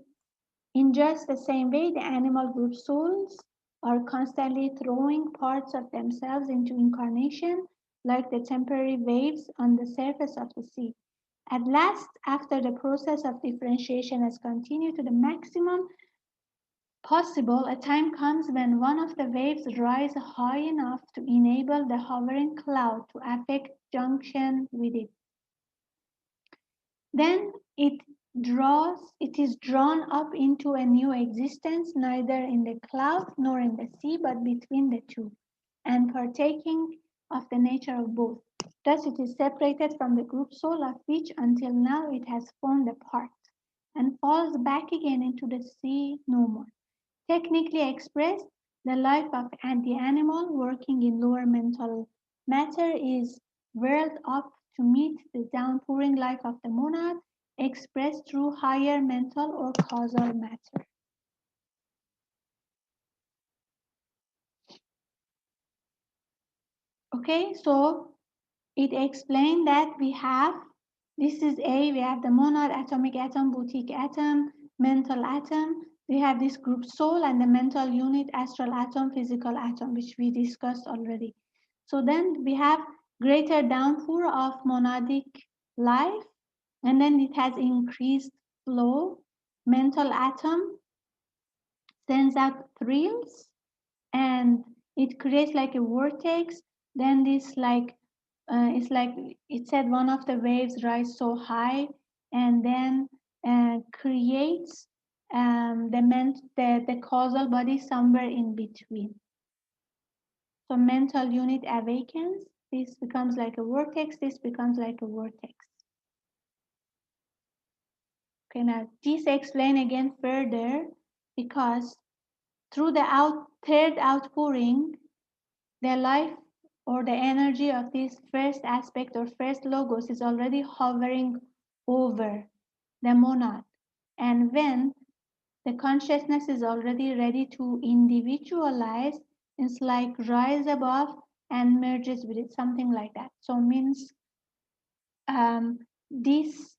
in just the same way, the animal group souls are constantly throwing parts of themselves into incarnation, like the temporary waves on the surface of the sea. At last, after the process of differentiation has continued to the maximum possible, a time comes when one of the waves rises high enough to enable the hovering cloud to affect junction with it. Then it is drawn up into a new existence, neither in the cloud nor in the sea, but between the two, and partaking of the nature of both. Thus it is separated from the group soul of which until now it has formed a part, and falls back again into the sea no more. Technically expressed, the life of the animal working in lower mental matter is whirled up to meet the downpouring life of the monad expressed through higher mental or causal matter. Okay, so it explained that this is A, we have the monad, atomic atom, boutique atom, mental atom. We have this group soul and the mental unit, astral atom, physical atom, which we discussed already. So then we have greater downpour of monadic life, and then it has increased flow. Mental atom sends out thrills, and it creates like a vortex. Then this it's like it said one of the waves rise so high and then creates the causal body somewhere in between. So mental unit awakens. This becomes like a vortex. This becomes like a vortex. Okay, now this explain again further because through the third outpouring, the life or the energy of this first aspect or first logos is already hovering over the monad. And when the consciousness is already ready to individualize, it's like rise above and merges with it, something like that. So means um, this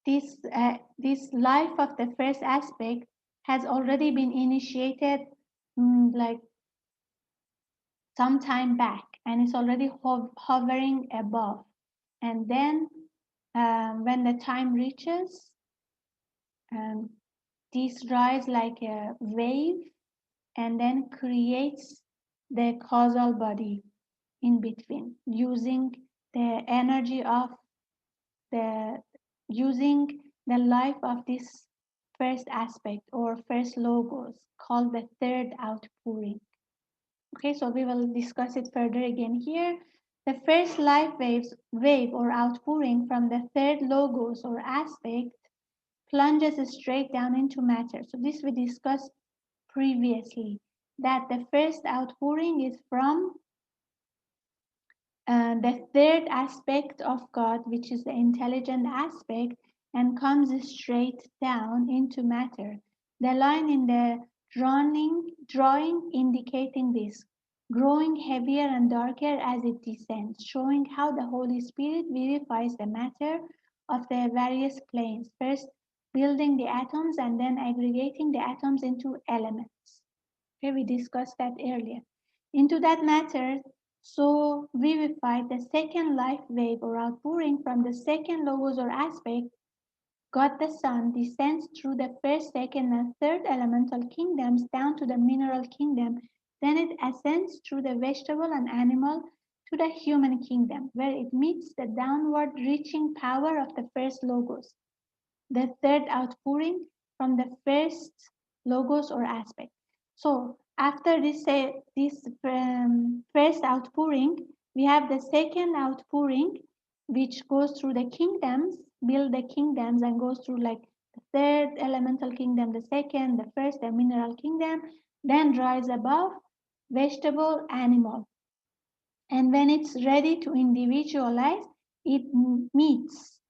this life of the first aspect has already been initiated like some time back, and it's already hovering above. And then when the time reaches, um, this rise like a wave and then creates the causal body in between using the energy of the using the life of this first aspect or first logos called the third outpouring. Okay, so we will discuss it further again here. The first wave or outpouring from the third logos or aspect plunges straight down into matter. So this we discussed previously, that the first outpouring is from the third aspect of God, which is the intelligent aspect, and comes straight down into matter. The line in the drawing indicating this, growing heavier and darker as it descends, showing how the Holy Spirit vivifies the matter of the various planes, first building the atoms and then aggregating the atoms into elements. Okay, we discussed that earlier. Into that matter, So vivified, the second life wave or outpouring from the second logos or aspect, God the Son descends through the first, second, and third elemental kingdoms down to the mineral kingdom. Then it ascends through the vegetable and animal to the human kingdom, where it meets the downward reaching power of the first logos, the third outpouring from the first logos or aspect. So after this first outpouring, we have the second outpouring, which goes through the kingdoms, build the kingdoms, and goes through like the third elemental kingdom, the second, the first, the mineral kingdom, then rise above vegetable, animal. And when it's ready to individualize, it meets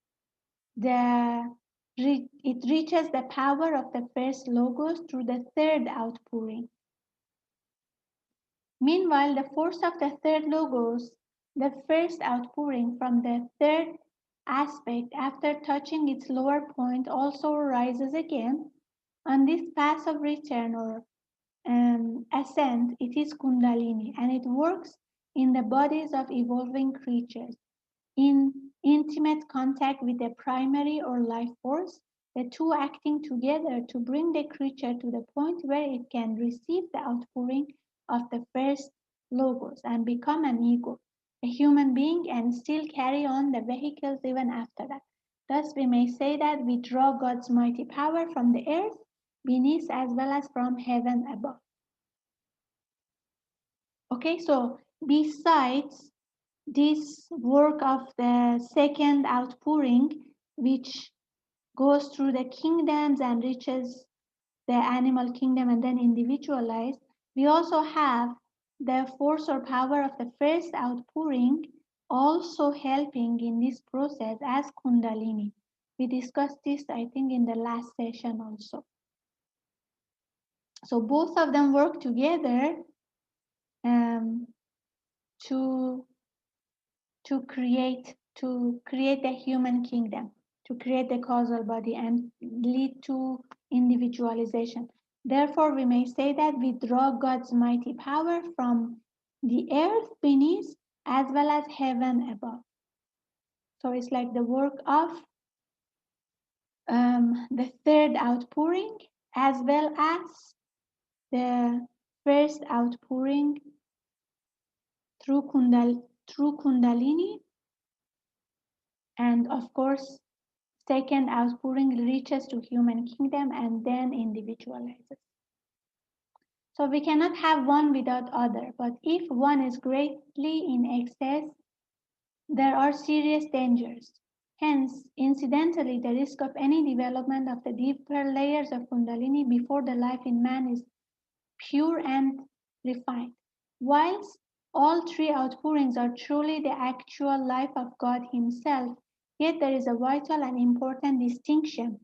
it reaches the power of the first logos through the third outpouring. Meanwhile, the force of the third logos, the first outpouring from the third aspect after touching its lower point, also rises again. On this path of return or ascent, it is Kundalini, and it works in the bodies of evolving creatures. In intimate contact with the primary or life force, the two acting together to bring the creature to the point where it can receive the outpouring of the first logos and become an ego, a human being, and still carry on the vehicles even after that. Thus, we may say that we draw God's mighty power from the earth beneath as well as from heaven above. Okay, so besides this work of the second outpouring, which goes through the kingdoms and reaches the animal kingdom and then individualized, we also have the force or power of the first outpouring also helping in this process as Kundalini. We discussed this, I think, in the last session also. So both of them work together to create the human kingdom, to create the causal body and lead to individualization. Therefore, we may say that we draw God's mighty power from the earth beneath as well as heaven above. So it's like the work of the third outpouring as well as the first outpouring through Kundalini, and of course second outpouring reaches to human kingdom and then individualizes. So we cannot have one without other, but if one is greatly in excess, there are serious dangers. Hence, incidentally, the risk of any development of the deeper layers of Kundalini before the life in man is pure and refined. Whilst all three outpourings are truly the actual life of God Himself, yet there is a vital and important distinction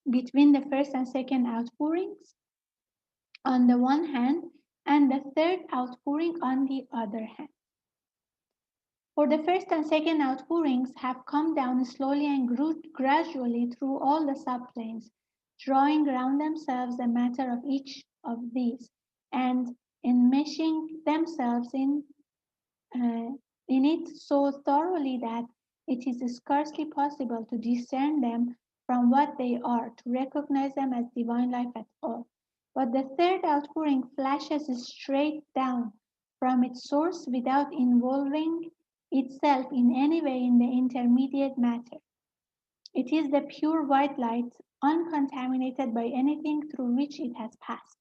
between the first and second outpourings on the one hand and the third outpouring on the other hand. For the first and second outpourings have come down slowly and gradually through all the subplanes, drawing round themselves the matter of each of these, and enmeshing themselves in it so thoroughly that it is scarcely possible to discern them from what they are, to recognize them as divine life at all. But the third outpouring flashes straight down from its source without involving itself in any way in the intermediate matter. It is the pure white light, uncontaminated by anything through which it has passed.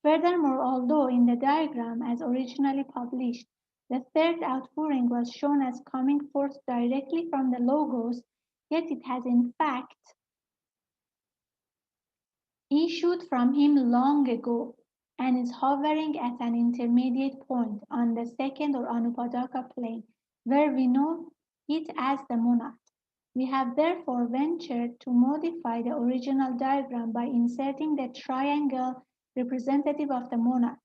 Furthermore, although in the diagram as originally published, the third outpouring was shown as coming forth directly from the logos, yet it has in fact issued from him long ago and is hovering at an intermediate point on the second or Anupadaka plane, where we know it as the monad. We have therefore ventured to modify the original diagram by inserting the triangle representative of the monad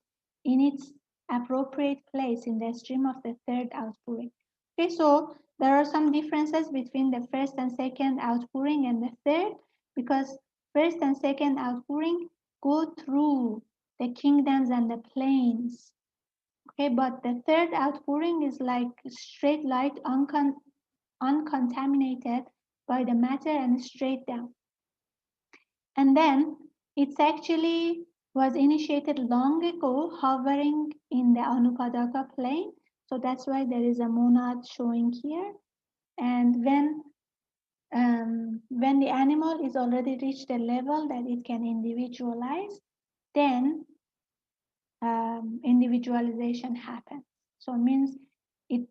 in its appropriate place in the stream of the third outpouring. Okay, so there are some differences between the first and second outpouring and the third, because first and second outpouring go through the kingdoms and the planes. Okay, but the third outpouring is like straight light, uncontaminated by the matter and straight down. And then it's actually was initiated long ago, hovering in the Anupadaka plane. So that's why there is a monad showing here. And when the animal is already reached a level that it can individualize, then individualization happens. So it means it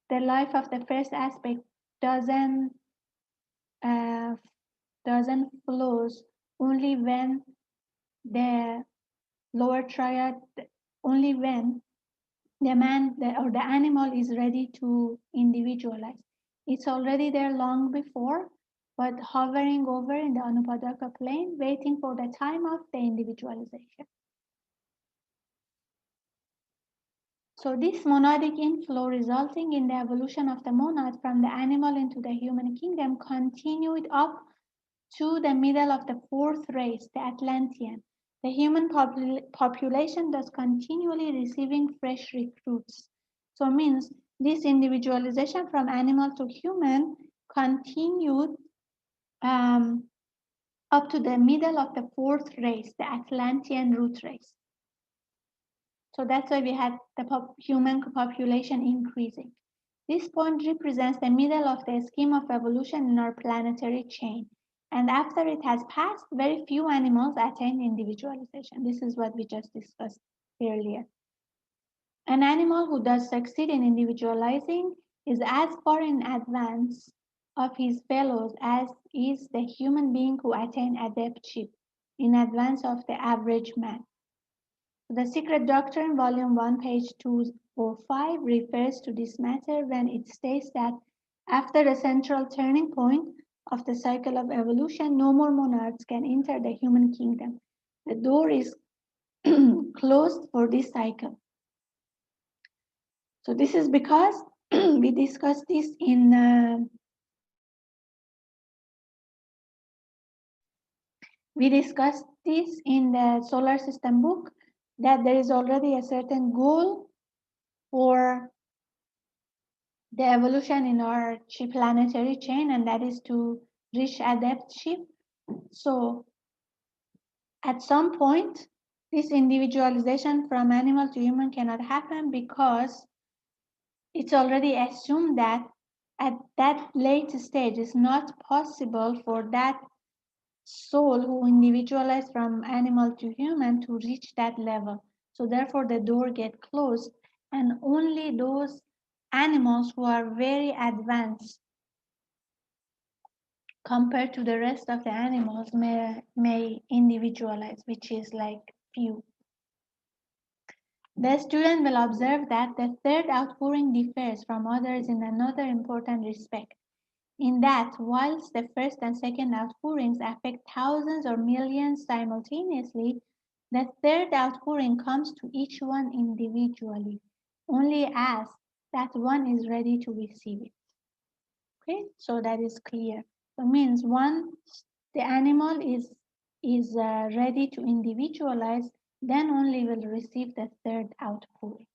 the life of the first aspect doesn't uh, doesn't flows only when the lower triad, only when the man or the animal is ready to individualize. It's already there long before, but hovering over in the Anupadaka plane, waiting for the time of the individualization. So this monadic inflow resulting in the evolution of the monad from the animal into the human kingdom continued up to the middle of the fourth race, the Atlantean. The human population thus continually receiving fresh recruits. So it means this individualization from animal to human continued up to the middle of the fourth race, the Atlantean root race. So that's why we had the human population increasing. This point represents the middle of the scheme of evolution in our planetary chain. And after it has passed, very few animals attain individualization. This is what we just discussed earlier. An animal who does succeed in individualizing is as far in advance of his fellows as is the human being who attains adeptship in advance of the average man. The Secret Doctrine, Volume 1, page 205, refers to this matter when it states that after a central turning point of the cycle of evolution, no more monarchs can enter the human kingdom. The door is closed for this cycle. So this is because we discussed this in the solar system book, that there is already a certain goal for the evolution in our planetary chain, and that is to reach adeptship. So at some point, this individualization from animal to human cannot happen because it's already assumed that at that late stage it's not possible for that soul who individualized from animal to human to reach that level. So therefore the door gets closed, and only those animals who are very advanced compared to the rest of the animals may individualize, which is like few. The student will observe that the third outpouring differs from others in another important respect, in that whilst the first and second outpourings affect thousands or millions simultaneously, the third outpouring comes to each one individually, only as that one is ready to receive it. Okay, so that is clear. So means once the animal is ready to individualize, then only will receive the third outpouring.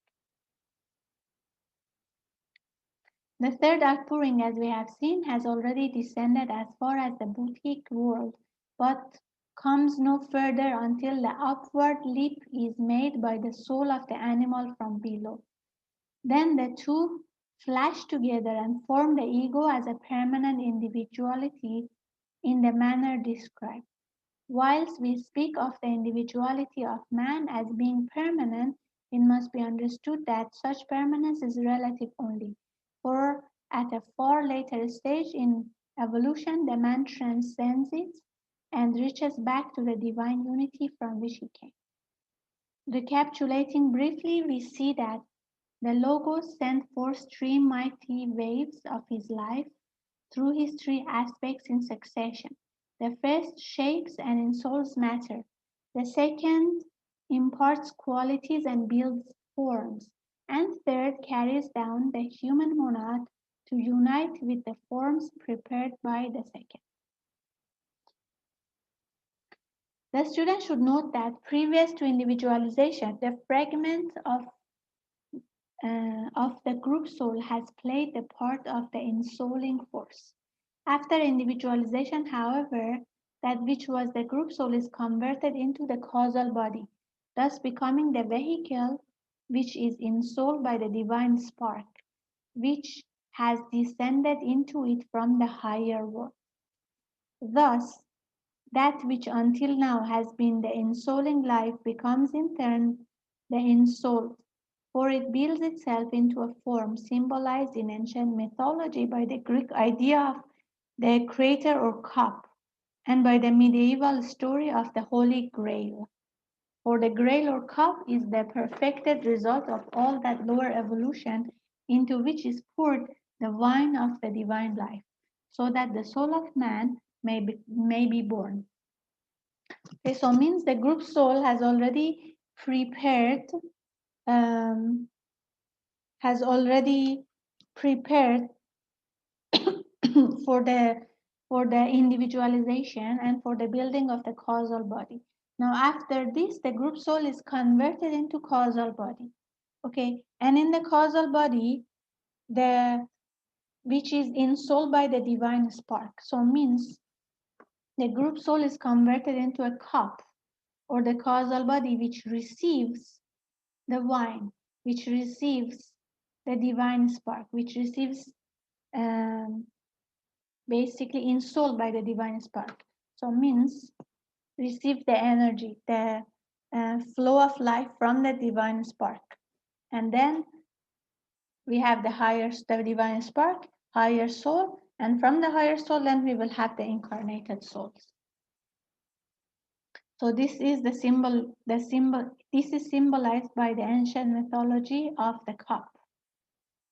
The third outpouring, as we have seen, has already descended as far as the boutique world, but comes no further until the upward leap is made by the soul of the animal from below. Then the two flash together and form the ego as a permanent individuality in the manner described. Whilst we speak of the individuality of man as being permanent, it must be understood that such permanence is relative only, for at a far later stage in evolution, the man transcends it and reaches back to the divine unity from which he came. Recapitulating briefly, we see that the Logos sent forth three mighty waves of his life through his three aspects in succession. The first shapes and ensouls matter. The second imparts qualities and builds forms. And third carries down the human monad to unite with the forms prepared by the second. The student should note that previous to individualization, the fragment of of the group soul has played the part of the ensouling force. After individualization, however, that which was the group soul is converted into the causal body, thus becoming the vehicle which is ensouled by the divine spark, which has descended into it from the higher world. Thus, that which until now has been the ensouling life becomes in turn the ensouled, for it builds itself into a form symbolized in ancient mythology by the Greek idea of the crater or cup, and by the medieval story of the Holy Grail. For the Grail or cup is the perfected result of all that lower evolution into which is poured the wine of the divine life, so that the soul of man may be born. Okay, so means the group soul um, has already prepared for the individualization and for the building of the causal body. Now, after this, the group soul is converted into causal body. Okay, and in the causal body, the which is ensouled by the divine spark. So means the group soul is converted into a cup or the causal body which receives the wine, which receives the divine spark, which receives um, basically ensouled by the divine spark. So means receive the energy, the flow of life from the divine spark. And then we have the divine spark, higher soul, and from the higher soul, then we will have the incarnated souls. So this is this is symbolized by the ancient mythology of the cup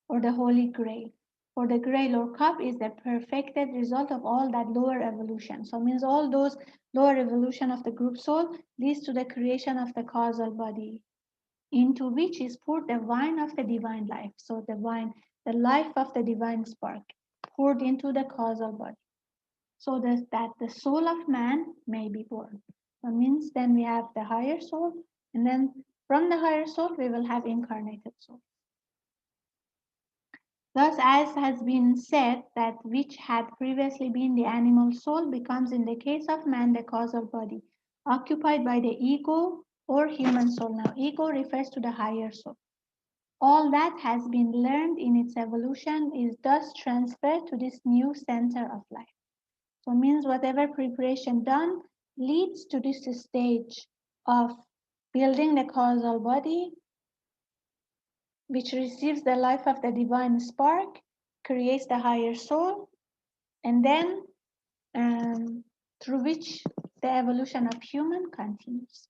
or the Holy Grail. For the Grail or cup is the perfected result of all that lower evolution. So it means all those lower evolution of the group soul leads to the creation of the causal body, into which is poured the wine of the divine life. So the life of the divine spark, poured into the causal body, so that the soul of man may be born. So means then we have the higher soul, and then from the higher soul we will have incarnated soul. Thus, as has been said, that which had previously been the animal soul becomes in the case of man the causal body, occupied by the ego or human soul. Now, ego refers to the higher soul. All that has been learned in its evolution is thus transferred to this new center of life. So it means whatever preparation done leads to this stage of building the causal body, which receives the life of the divine spark, creates the higher soul, and then through which the evolution of human continues.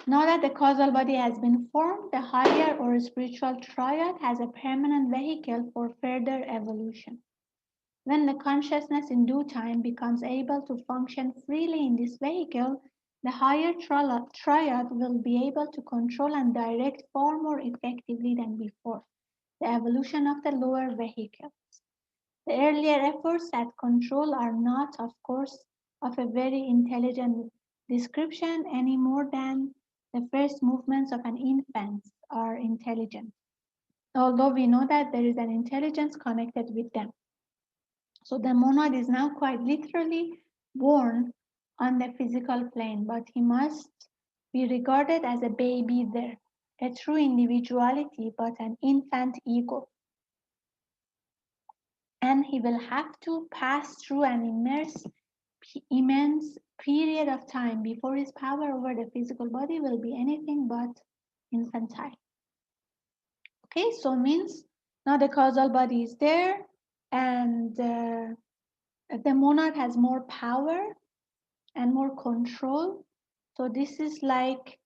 Now that the causal body has been formed, the higher or spiritual triad has a permanent vehicle for further evolution. When the consciousness in due time becomes able to function freely in this vehicle, the higher triad will be able to control and direct far more effectively than before the evolution of the lower vehicles. The earlier efforts at control are not, of course, of a very intelligent description any more than the first movements of an infant are intelligent, although we know that there is an intelligence connected with them. So the monad is now quite literally born on the physical plane, but he must be regarded as a baby there, a true individuality, but an infant ego. And he will have to pass through an immense period of time before his power over the physical body will be anything but infantile. Okay, so means now the causal body is there, and the monad has more power and more control. So this is like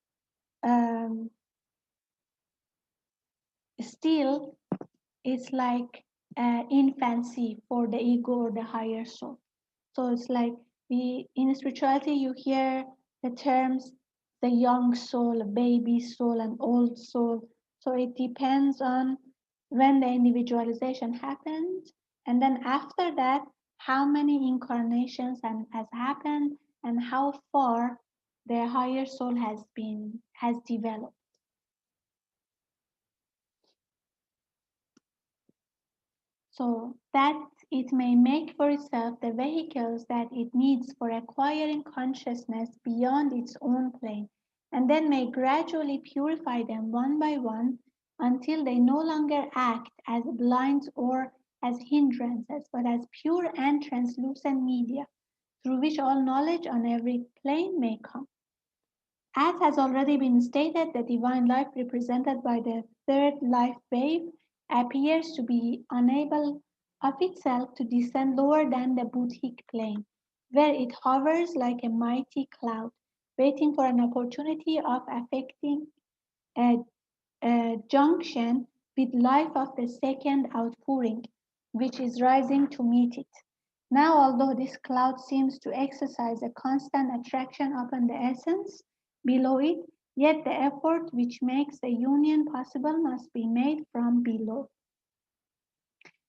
still it's like infancy for the ego or the higher soul. So it's like in spirituality you hear the terms the young soul, baby soul, and old soul. So it depends on when the individualization happens, and then after that, how many incarnations has happened, and how far the higher soul has developed. so that it may make for itself the vehicles that it needs for acquiring consciousness beyond its own plane, and then may gradually purify them one by one until they no longer act as blinds or as hindrances, but as pure and translucent media through which all knowledge on every plane may come. As has already been stated, the divine life represented by the third life wave appears to be unable of itself to descend lower than the Buddhic plane, where it hovers like a mighty cloud, waiting for an opportunity of affecting a junction with life of the second outpouring, which is rising to meet it. Now, although this cloud seems to exercise a constant attraction upon the essence below it, yet the effort which makes the union possible must be made from below.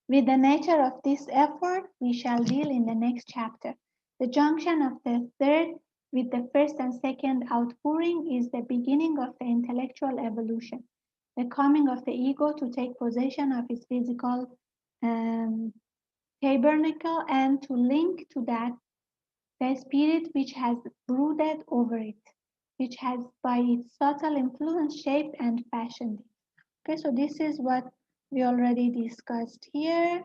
With the nature of this effort, we shall deal in the next chapter. The junction of the third with the first and second outpouring is the beginning of the intellectual evolution, the coming of the ego to take possession of its physical um, tabernacle and to link to that the spirit which has brooded over it, which has by its subtle influence shaped and fashioned it. Okay, so this is what we already discussed here.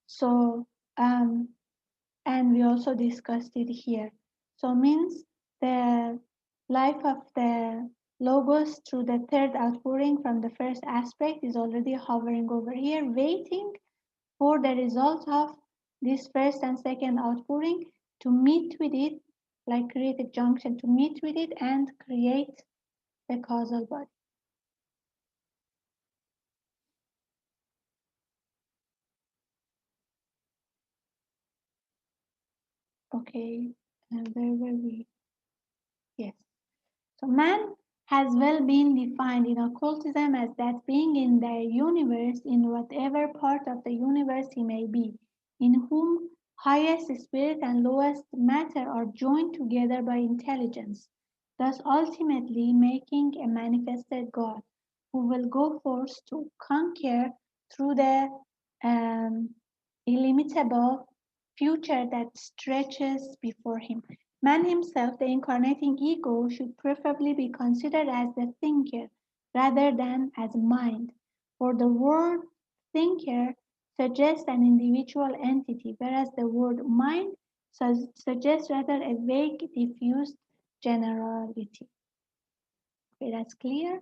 So, and we also discussed it here. So means the life of the logos through the third outpouring from the first aspect is already hovering over here, waiting for the result of this first and second outpouring to meet with it, like create a junction to meet with it and create the causal body. Okay, and where were we? Yes. So man has well been defined in occultism as that being in the universe, in whatever part of the universe he may be, in whom highest spirit and lowest matter are joined together by intelligence, thus ultimately making a manifested God, who will go forth to conquer through the um, illimitable future that stretches before him. Man himself, the incarnating ego, should preferably be considered as the thinker rather than as mind, for the word thinker suggests an individual entity, whereas the word mind suggests rather a vague, diffused generality. Okay, that's clear.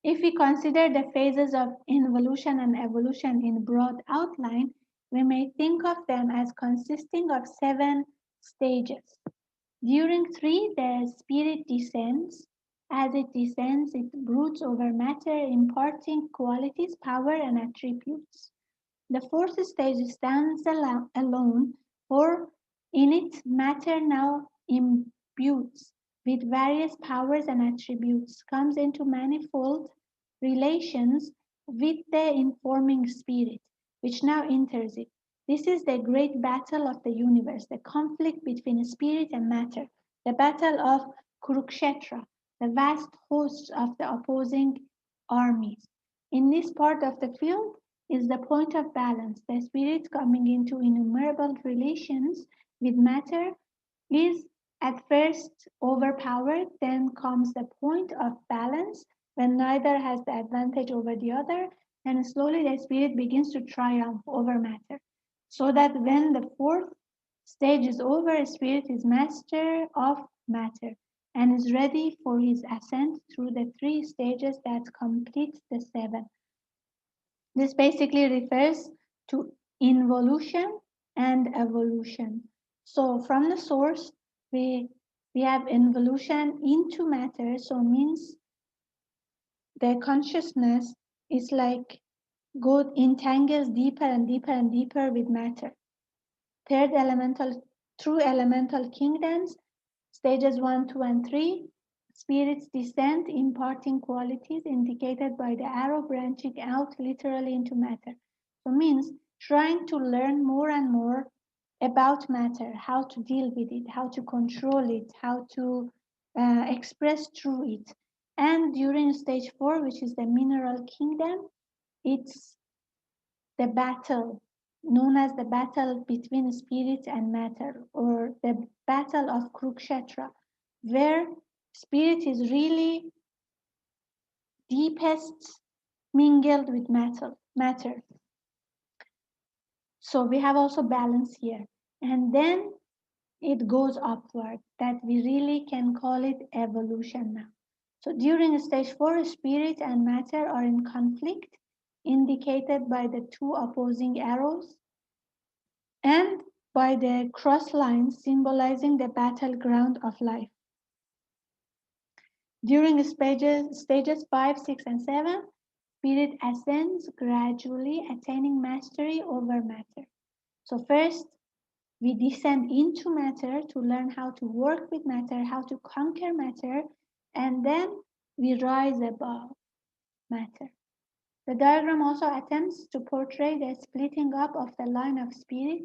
If we consider the phases of involution and evolution in broad outline, we may think of them as consisting of 7 stages. During 3, the spirit descends. As it descends, it broods over matter, imparting qualities, power, and attributes. The fourth stage stands alone, for in it matter now imbues with various powers and attributes, comes into manifold relations with the informing spirit, which now enters it. This is the great battle of the universe, the conflict between spirit and matter, the battle of Kurukshetra, the vast hosts of the opposing armies. In this part of the field, is the point of balance. The spirit coming into innumerable relations with matter is at first overpowered, then comes the point of balance when neither has the advantage over the other, and slowly the spirit begins to triumph over matter. So that when the fourth stage is over, spirit is master of matter and is ready for his ascent through the 3 stages that complete the 7. This basically refers to involution and evolution. So from the source, we, we have involution into matter, so means the consciousness is like go entangles deeper and deeper and deeper with matter. Third elemental, through elemental kingdoms, stages 1, 2, and 3, spirits descend, imparting qualities indicated by the arrow branching out literally into matter. So means trying to learn more and more about matter, how to deal with it, how to control it, how to express through it. And during stage 4, which is the mineral kingdom, it's the battle known as the battle between spirit and matter, or the battle of Kurukshetra, where spirit is really deepest mingled with matter. So we have also balance here. And then it goes upward, that we really can call it evolution now. So during stage 4, spirit and matter are in conflict, indicated by the two opposing arrows and by the cross lines symbolizing the battleground of life. During stages 5, 6, and 7, spirit ascends gradually, attaining mastery over matter. So first, we descend into matter to learn how to work with matter, how to conquer matter, and then we rise above matter. The diagram also attempts to portray the splitting up of the line of spirit,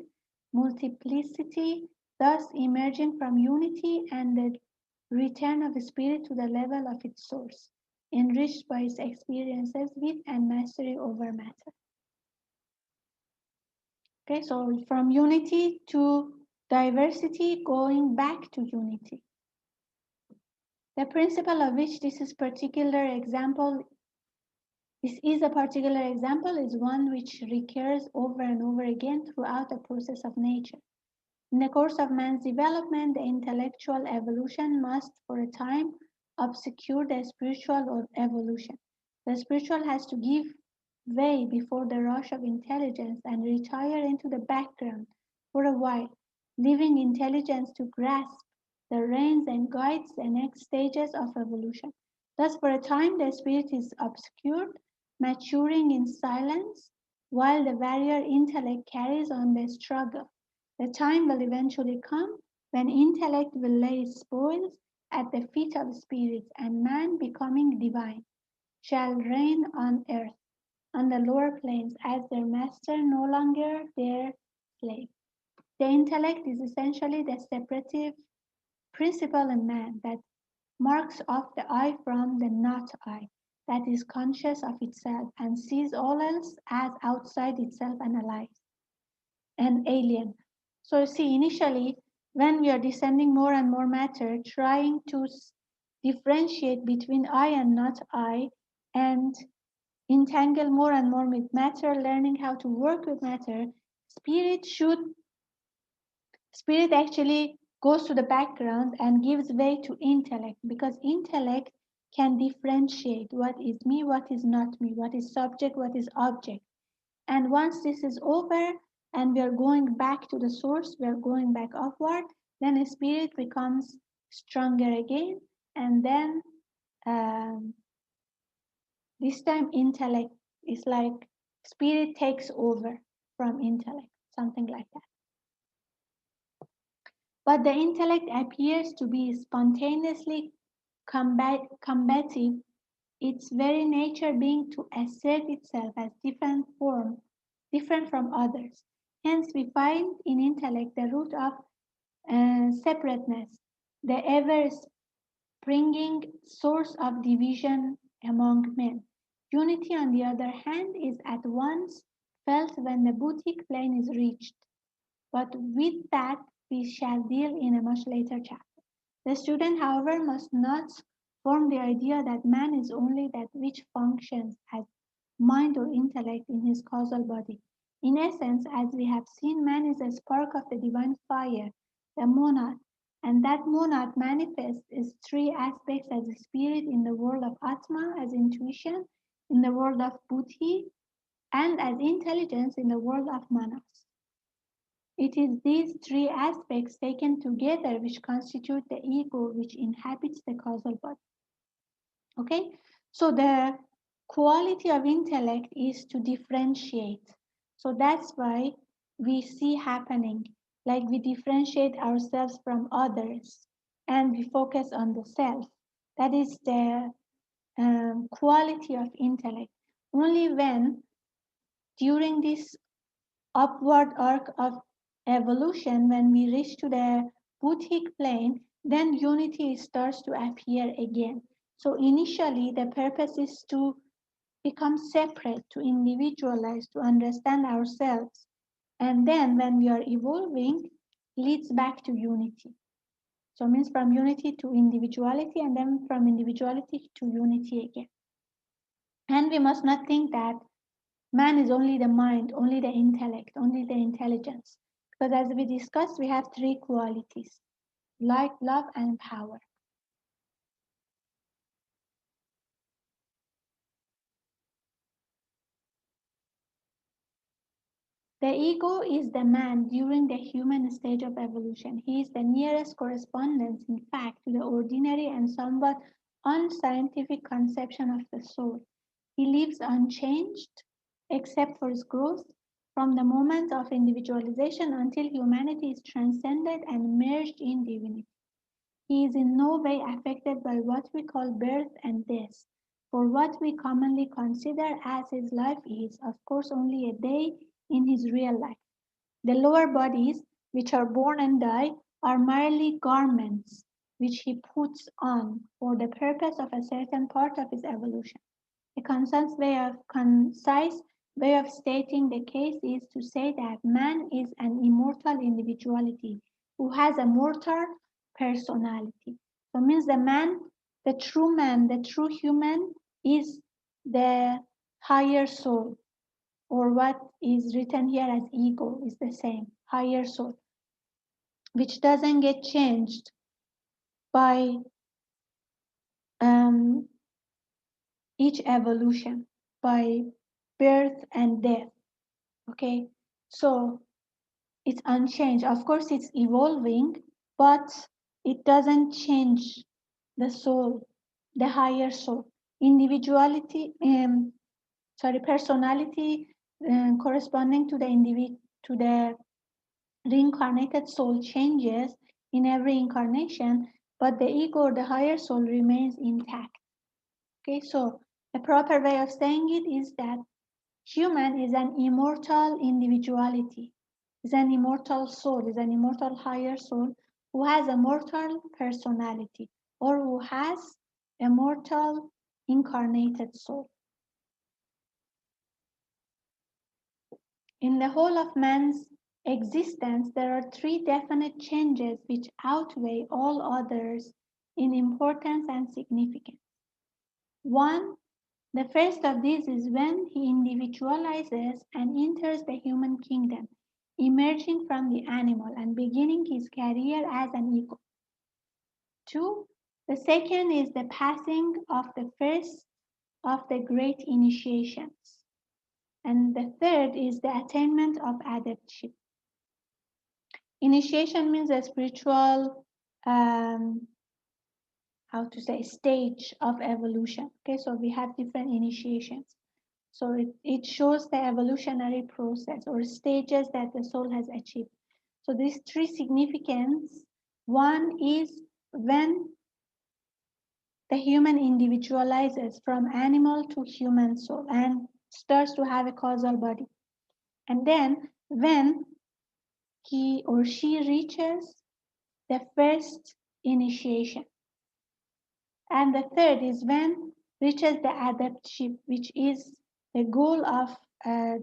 multiplicity, thus emerging from unity, and the return of spirit to the level of its source, enriched by its experiences with and mastery over matter. Okay, so from unity to diversity, going back to unity. The principle of which this is a particular example is one which recurs over and over again throughout the process of nature. In the course of man's development, the intellectual evolution must, for a time, obscure the spiritual evolution. The spiritual has to give way before the rush of intelligence and retire into the background for a while, leaving intelligence to grasp the reins and guides the next stages of evolution. Thus, for a time, the spirit is obscured, maturing in silence, while the warrior intellect carries on the struggle. The time will eventually come when intellect will lay spoils at the feet of spirit, and man, becoming divine, shall reign on earth, on the lower planes, as their master, no longer their slave. The intellect is essentially the separative principle in man that marks off the I from the not I, that is conscious of itself and sees all else as outside itself and alive and alien. So see, initially, when we are descending more and more matter, trying to differentiate between I and not I, and entangle more and more with matter, learning how to work with matter, spirit should spirit actually goes to the background and gives way to intellect, because intellect can differentiate what is me, what is not me, what is subject, what is object. And once this is over and we are going back to the source, we are going back upward, then spirit becomes stronger again. And then this time intellect is like spirit takes over from intellect, something like that. But the intellect appears to be spontaneously combative, its very nature being to assert itself as different from others. Hence, we find in intellect the root of separateness, the ever springing source of division among men. Unity, on the other hand, is at once felt when the Buddhic plane is reached. But with that, we shall deal in a much later chapter. The student, however, must not form the idea that man is only that which functions as mind or intellect in his causal body. In essence, as we have seen, man is a spark of the divine fire, the monad, and that monad manifests its three aspects as a spirit in the world of Atma, as intuition, in the world of Buddhi, and as intelligence in the world of Manas. It is these three aspects taken together which constitute the ego which inhabits the causal body. Okay, so the quality of intellect is to differentiate. So that's why we see happening, like we differentiate ourselves from others and we focus on the self. That is the quality of intellect. Only when during this upward arc of evolution, when we reach to the Buddhic plane, then unity starts to appear again. So initially, the purpose is to become separate, to individualize, to understand ourselves. And then when we are evolving, leads back to unity. So it means from unity to individuality, and then from individuality to unity again. And we must not think that man is only the mind, only the intellect, only the intelligence. Because as we discussed, we have three qualities: light, love, and power. The ego is the man during the human stage of evolution. He is the nearest correspondence, in fact, to the ordinary and somewhat unscientific conception of the soul. He lives unchanged, except for his growth, from the moment of individualization until humanity is transcended and merged in divinity. He is in no way affected by what we call birth and death, for what we commonly consider as his life is, of course, only a day in his real life. The lower bodies, which are born and die, are merely garments which he puts on for the purpose of a certain part of his evolution. A concise way of stating the case is to say that man is an immortal individuality who has a mortal personality. So it means the man, the true human is the higher soul, or what is written here as ego is the same, higher soul, which doesn't get changed by um, each evolution, by birth and death. Okay, so it's unchanged. Of course, it's evolving, but it doesn't change the soul, the higher soul. Individuality, personality corresponding to the to the reincarnated soul changes in every incarnation, but the ego or the higher soul remains intact. Okay, so a proper way of saying it is that human is an immortal individuality, is an immortal soul, is an immortal higher soul who has a mortal personality or who has a mortal incarnated soul. In the whole of man's existence, there are three definite changes which outweigh all others in importance and significance. One, the first of these is when he individualizes and enters the human kingdom, emerging from the animal and beginning his career as an ego. Two, the second is the passing of the first of the great initiations. And the third is the attainment of adeptship. Initiation means a spiritual, stage of evolution. Okay, so we have different initiations. So it shows the evolutionary process or stages that the soul has achieved. So these three significance. One is when the human individualizes from animal to human soul and starts to have a causal body. And then when he or she reaches the first initiation. And the third is when reaches the adeptship, which is the goal of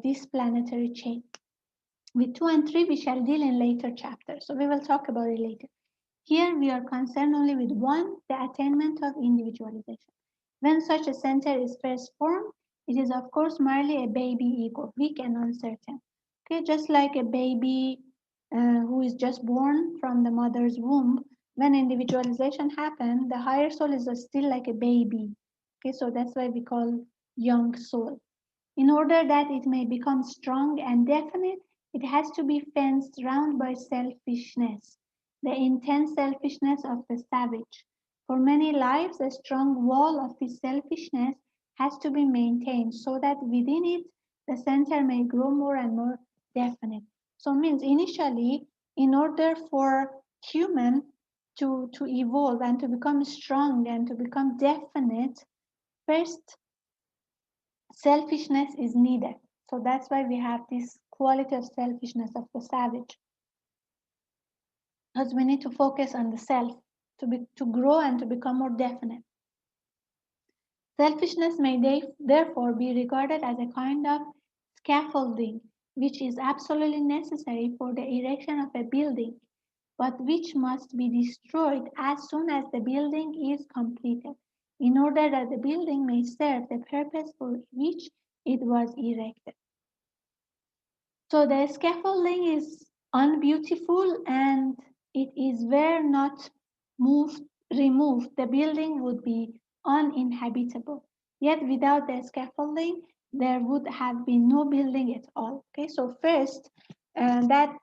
this planetary chain. With 2 and 3, we shall deal in later chapters. So we will talk about it later. Here we are concerned only with 1, the attainment of individualization. When such a center is first formed, it is of course merely a baby ego, weak and uncertain. Okay, just like a baby who is just born from the mother's womb, when individualization happens, the higher soul is still like a baby. Okay, so that's why we call young soul. In order that it may become strong and definite, it has to be fenced round by selfishness, the intense selfishness of the savage. For many lives, a strong wall of this selfishness has to be maintained so that within it, the center may grow more and more definite. So it means initially, in order for human to evolve and to become strong and to become definite, first selfishness is needed. So that's why we have this quality of selfishness of the savage. Because we need to focus on the self to grow and to become more definite. Selfishness may therefore be regarded as a kind of scaffolding, which is absolutely necessary for the erection of a building, but which must be destroyed as soon as the building is completed, in order that the building may serve the purpose for which it was erected. So the scaffolding is unbeautiful, and it is were not moved, removed, the building would be uninhabitable. Yet without the scaffolding, there would have been no building at all. Okay, so first, that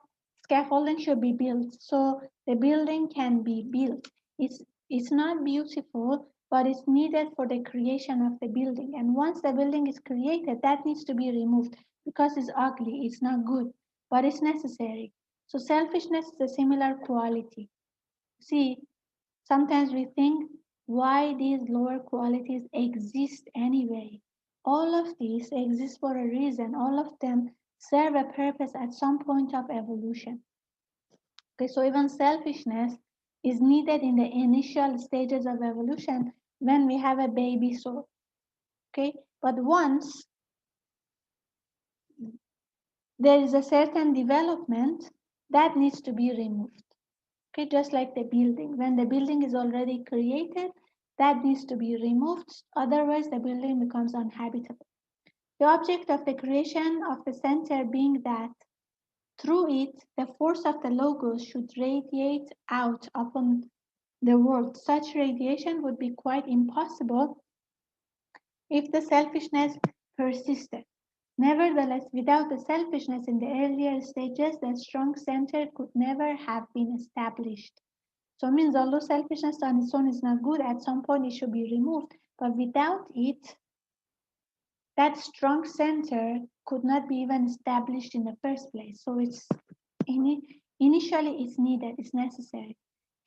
scaffolding should be built so the building can be built. It's not beautiful, but it's needed for the creation of the building. And once the building is created, that needs to be removed because it's ugly, it's not good, but it's necessary. So selfishness is a similar quality. See, sometimes we think why these lower qualities exist anyway. All of these exist for a reason. All of them serve a purpose at some point of evolution. Okay, so even selfishness is needed in the initial stages of evolution when we have a baby soul. Okay, but once there is a certain development that needs to be removed. Okay, just like the building. When the building is already created, that needs to be removed. Otherwise, the building becomes uninhabitable. The object of the creation of the center being that through it, the force of the logos should radiate out upon the world. Such radiation would be quite impossible if the selfishness persisted. Nevertheless, without the selfishness in the earlier stages, the strong center could never have been established. So it means although selfishness on its own is not good, at some point it should be removed. But without it, that strong center could not be even established in the first place. So initially it's needed, it's necessary.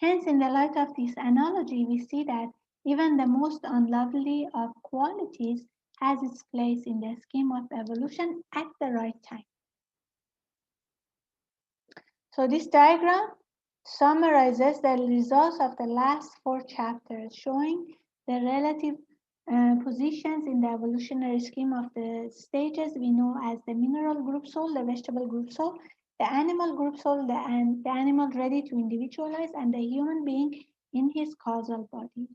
Hence, in the light of this analogy, we see that even the most unlovely of qualities has its place in the scheme of evolution at the right time. So this diagram summarizes the results of the last 4 chapters, showing the relative positions in the evolutionary scheme of the stages we know as the mineral group soul, the vegetable group soul, the animal group soul, the animal ready to individualize, and the human being in his causal body.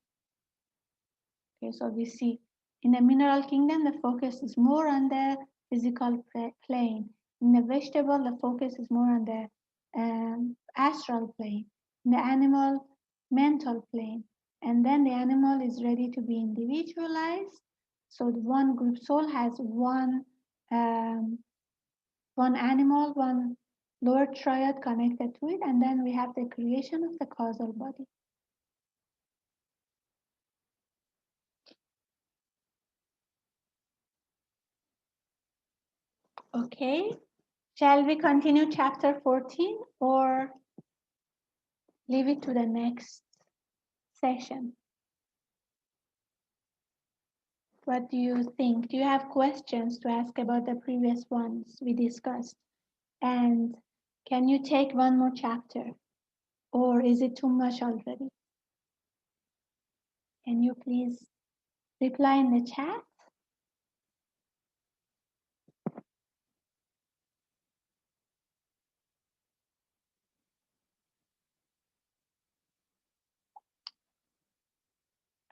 Okay, so we see in the mineral kingdom, the focus is more on the physical plane. In the vegetable, the focus is more on the astral plane. In the animal, mental plane. And then the animal is ready to be individualized. So the one group soul has one animal, one lower triad connected to it, and then we have the creation of the causal body. Okay, shall we continue chapter 14 or leave it to the next session? What do you think? Do you have questions to ask about the previous ones we discussed? And can you take one more chapter? Or is it too much already? Can you please reply in the chat?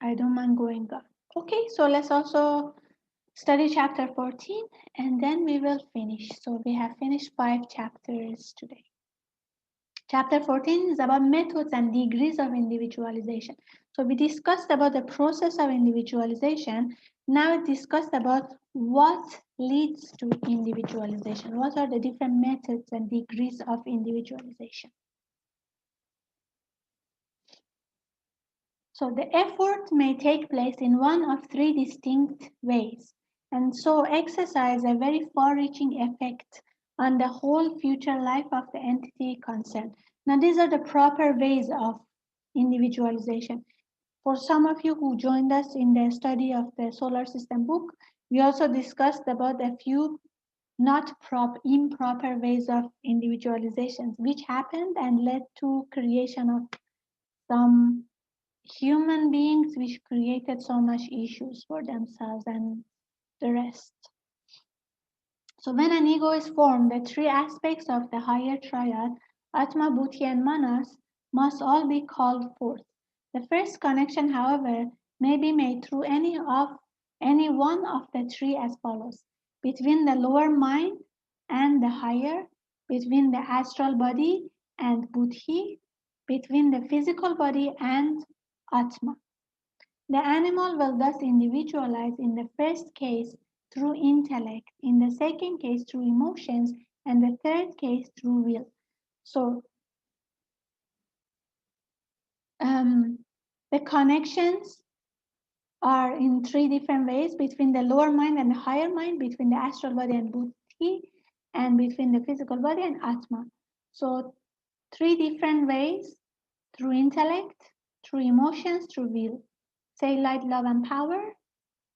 I don't mind going on. Okay, so let's also study chapter 14 and then we will finish. So we have finished 5 chapters today. Chapter 14 is about methods and degrees of individualization. So we discussed about the process of individualization. Now we discussed about what leads to individualization. What are the different methods and degrees of individualization? So the effort may take place in one of 3 distinct ways, and so exercise a very far-reaching effect on the whole future life of the entity concerned. Now, these are the proper ways of individualization. For some of you who joined us in the study of the solar system book, we also discussed about a few improper ways of individualization, which happened and led to creation of some human beings which created so much issues for themselves and the rest. So when an ego is formed, the three aspects of the higher triad, Atma, Buddhi, and Manas, must all be called forth. The first connection, however, may be made through any one of the three as follows: between the lower mind and the higher, between the astral body and Buddhi, between the physical body and Atma. The animal will thus individualize in the first case through intellect, in the second case through emotions, and the third case through will. So the connections are in three different ways: between the lower mind and the higher mind, between the astral body and Buddhi, and between the physical body and Atma. So three different ways: through intellect, through emotions, through will. Say light, love, and power.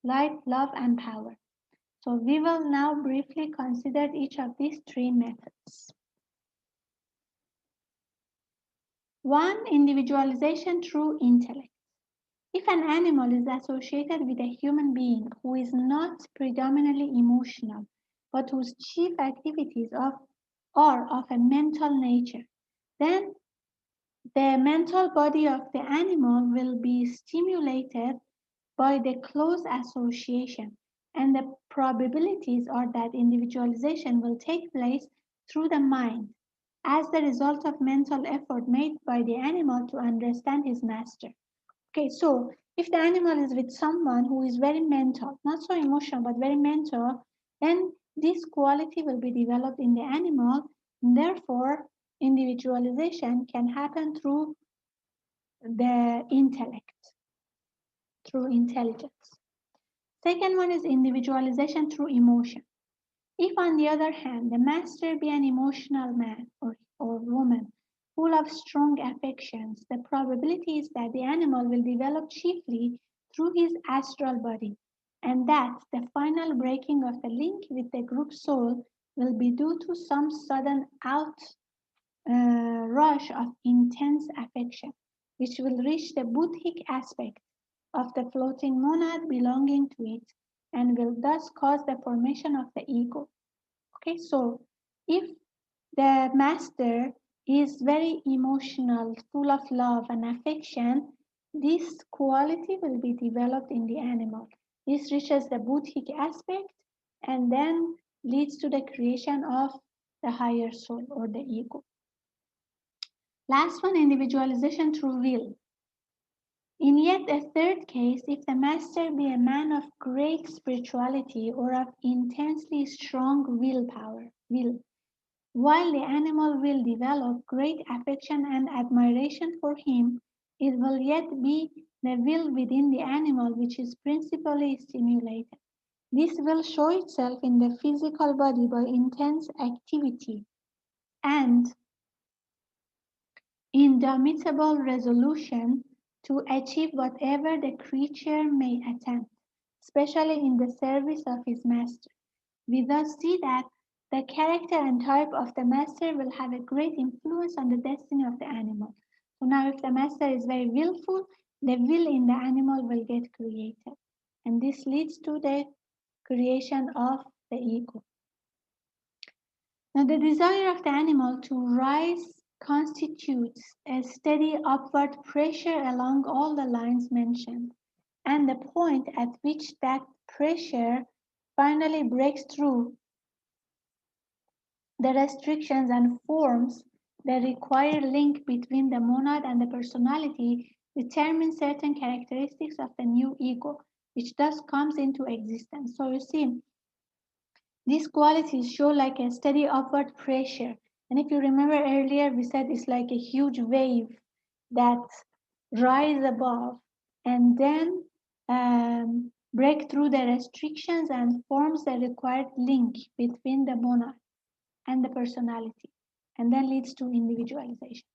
Light, love, and power. So we will now briefly consider each of these three methods. One, individualization through intellect. If an animal is associated with a human being who is not predominantly emotional, but whose chief activities are of a mental nature, then the mental body of the animal will be stimulated by the close association, and the probabilities are that individualization will take place through the mind as the result of mental effort made by the animal to understand his master. Okay, so if the animal is with someone who is very mental, not so emotional, but very mental, then this quality will be developed in the animal. And therefore, individualization can happen through the intellect, through intelligence. Second one is individualization through emotion. If, on the other hand, the master be an emotional man or woman full of strong affections, the probability is that the animal will develop chiefly through his astral body, and that the final breaking of the link with the group soul will be due to some sudden rush of intense affection, which will reach the Buddhic aspect of the floating monad belonging to it, and will thus cause the formation of the ego. Okay, so if the master is very emotional, full of love and affection, this quality will be developed in the animal. This reaches the Buddhic aspect and then leads to the creation of the higher soul or the ego. Last one, individualization through will. In yet a third case, if the master be a man of great spirituality or of intensely strong will, while the animal will develop great affection and admiration for him, it will yet be the will within the animal which is principally stimulated. This will show itself in the physical body by intense activity and indomitable resolution to achieve whatever the creature may attempt, especially in the service of his master. We thus see that the character and type of the master will have a great influence on the destiny of the animal. So now if the master is very willful, the will in the animal will get created. And this leads to the creation of the ego. Now the desire of the animal to rise constitutes a steady upward pressure along all the lines mentioned, and the point at which that pressure finally breaks through the restrictions and forms the required link between the monad and the personality determine certain characteristics of the new ego, which thus comes into existence. So you see, these qualities show like a steady upward pressure. And if you remember earlier, we said it's like a huge wave that rise above and then break through the restrictions and forms the required link between the monad and the personality, and then leads to individualization.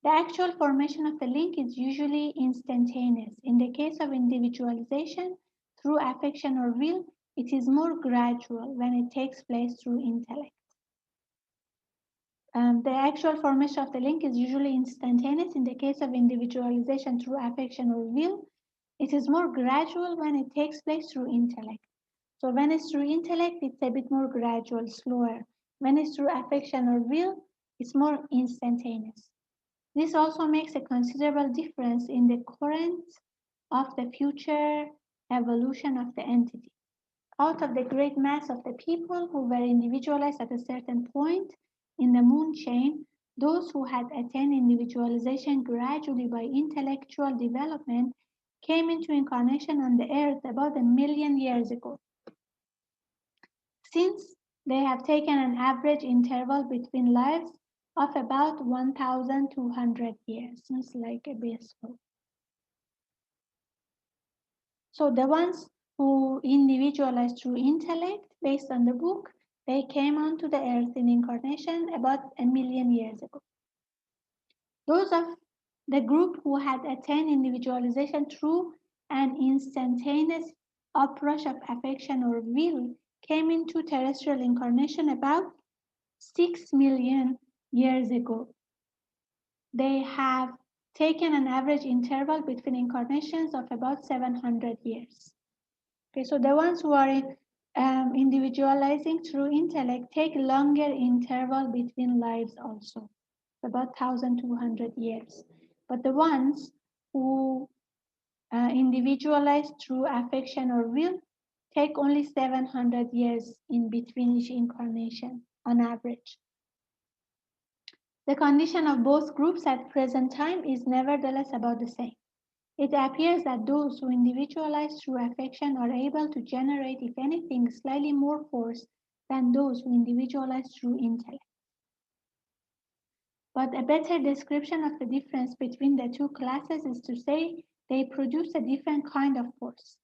The actual formation of the link is usually instantaneous. In the case of individualization through affection or will, it is more gradual when it takes place through intellect. The actual formation of the link is usually instantaneous. In the case of individualization through affection or will, it is more gradual when it takes place through intellect. So when it's through intellect, it's a bit more gradual, slower. When it's through affection or will, it's more instantaneous. This also makes a considerable difference in the current of the future evolution of the entity. Out of the great mass of the people who were individualized at a certain point in the moon chain, those who had attained individualization gradually by intellectual development came into incarnation on the earth about 1 million years ago. Since they have taken an average interval between lives of about 1,200 years, seems like a bit slow. So the ones who individualized through intellect, based on the book, they came onto the earth in incarnation about 1 million years ago. Those of the group who had attained individualization through an instantaneous uprush of affection or will came into terrestrial incarnation about 6 million years ago. They have taken an average interval between incarnations of about 700 years. Okay, so the ones who are individualizing through intellect take longer interval between lives also, about 1,200 years. But the ones who individualize through affection or will take only 700 years in between each incarnation on average. The condition of both groups at present time is nevertheless about the same. It appears that those who individualize through affection are able to generate, if anything, slightly more force than those who individualize through intellect. But a better description of the difference between the two classes is to say they produce a different kind of force.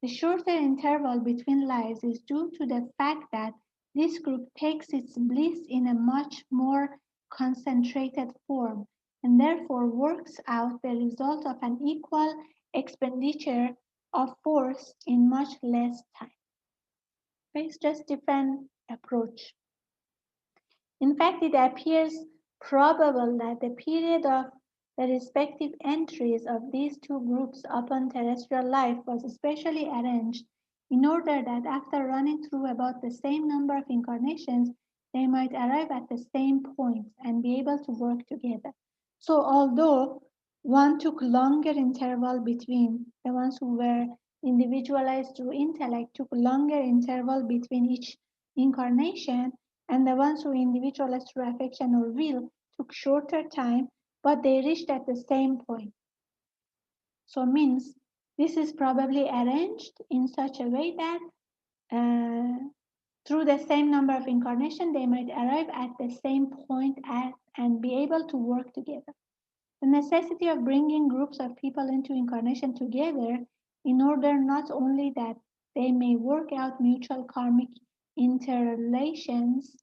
The shorter interval between lives is due to the fact that this group takes its bliss in a much more concentrated form and therefore works out the result of an equal expenditure of force in much less time. It's just different approach. In fact, it appears probable that the period of the respective entries of these two groups upon terrestrial life was specially arranged in order that after running through about the same number of incarnations, they might arrive at the same point and be able to work together. So although one took longer interval between the ones who were individualized through intellect took longer interval between each incarnation, and the ones who individualized through affection or will took shorter time, but they reached at the same point. So means this is probably arranged in such a way that through the same number of incarnation, they might arrive at the same point and be able to work together. The necessity of bringing groups of people into incarnation together in order not only that they may work out mutual karmic interrelations,